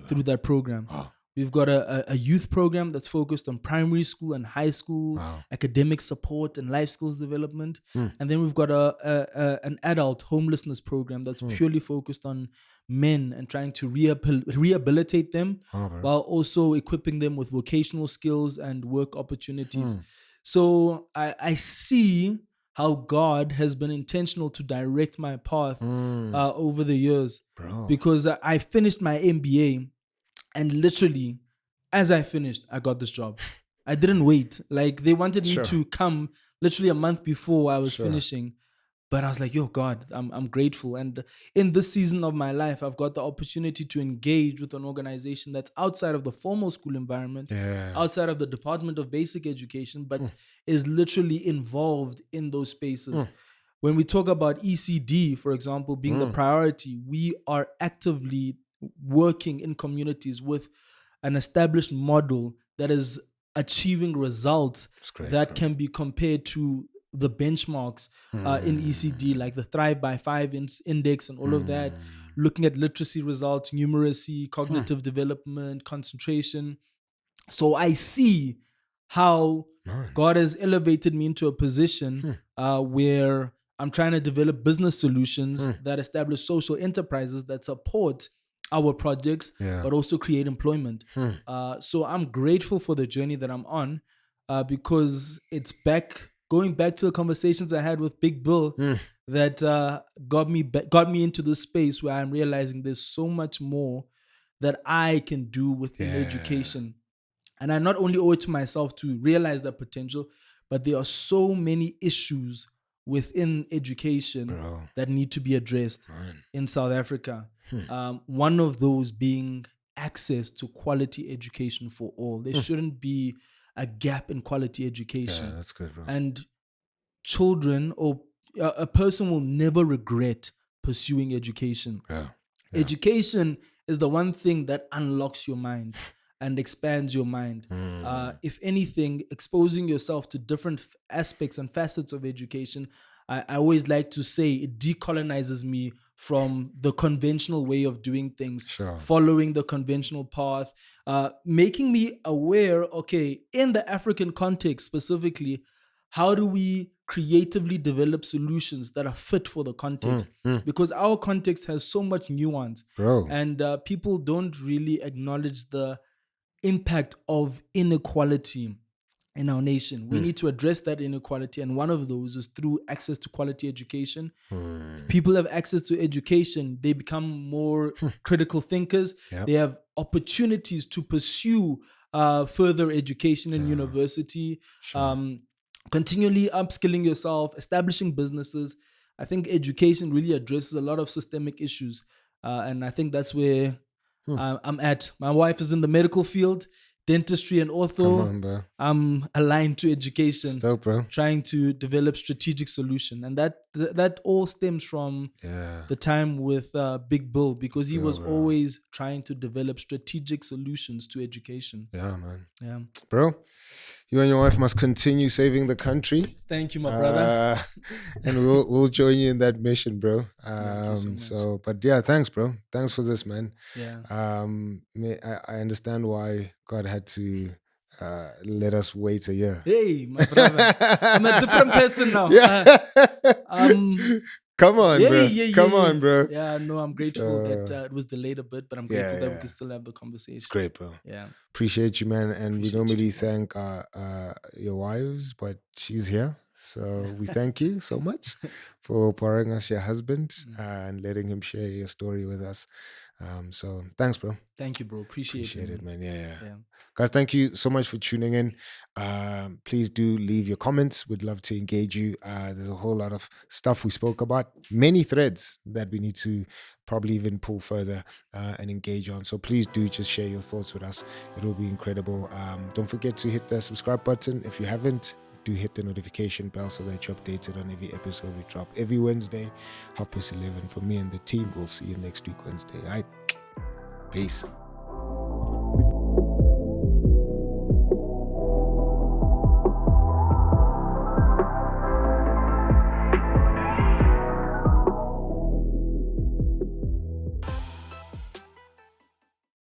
through that program. We've got a youth program that's focused on primary school and high school, academic support and life skills development. And then we've got an adult homelessness program that's purely focused on men and trying to rehabilitate them while also equipping them with vocational skills and work opportunities. So I see how God has been intentional to direct my path over the years. Because I finished my MBA, and literally, as I finished, I got this job. I didn't wait. Like, they wanted me to come literally a month before I was finishing. But I was like, yo, God, I'm grateful. And in this season of my life, I've got the opportunity to engage with an organization that's outside of the formal school environment, outside of the Department of Basic Education, but is literally involved in those spaces. When we talk about ECD, for example, being the priority, we are actively working in communities with an established model that is achieving results that can be compared to the benchmarks in ECD, like the Thrive by 5 index and all of that, looking at literacy results, numeracy, cognitive development, concentration. So I see how God has elevated me into a position where I'm trying to develop business solutions that establish social enterprises that support our projects, but also create employment. So I'm grateful for the journey that I'm on because it's going back to the conversations I had with Big Bill that got me into this space where I'm realizing there's so much more that I can do within education. And I not only owe it to myself to realize that potential, but there are so many issues within education that need to be addressed in South Africa. One of those being access to quality education for all. There shouldn't be a gap in quality education. Yeah, that's good, bro. And children or a person will never regret pursuing education. Education is the one thing that unlocks your mind and expands your mind. If anything, exposing yourself to different aspects and facets of education, I always like to say it decolonizes me from the conventional way of doing things, following the conventional path, making me aware, okay, in the African context specifically, how do we creatively develop solutions that are fit for the context? Because our context has so much nuance, and people don't really acknowledge the impact of inequality in our nation. We need to address that inequality, and one of those is through access to quality education. If people have access to education, they become more critical thinkers. They have opportunities to pursue further education in university, continually upskilling yourself, establishing businesses. I think education really addresses a lot of systemic issues, and I think that's where I'm at. My wife is in the medical field, dentistry and ortho. Come on, bro. I'm aligned to education, Dope, bro. trying to develop strategic solution, and that all stems from the time with Big Bill, because he was always trying to develop strategic solutions to education. Yeah, man. Yeah, bro. You and your wife must continue saving the country. Thank you, my brother. And we'll join you in that mission, bro. So but yeah, thanks, bro. Thanks for this, man. Yeah. I understand why God had to let us wait a year. Hey, my brother. I'm a different person now. Come on, bro. Come on, bro. Yeah, no, I'm grateful that it was delayed a bit, but I'm grateful that we can still have the conversation. It's great, bro. Yeah. Appreciate you, man. And we normally thank your wives, but she's here. So we thank you so much for pouring us your husband and letting him share your story with us. So thanks, bro. Thank you, bro. Appreciate it, man. Yeah. Guys, thank you so much for tuning in. Please do leave your comments. We'd love to engage you. There's a whole lot of stuff we spoke about, many threads that we need to probably even pull further and engage on. So please do just share your thoughts with us. It will be incredible. Don't forget to hit the subscribe button. If you haven't, do hit the notification bell so that you're updated on every episode we drop every Wednesday, 11:30 for me and the team. We'll see you next week, Wednesday. All right. Peace.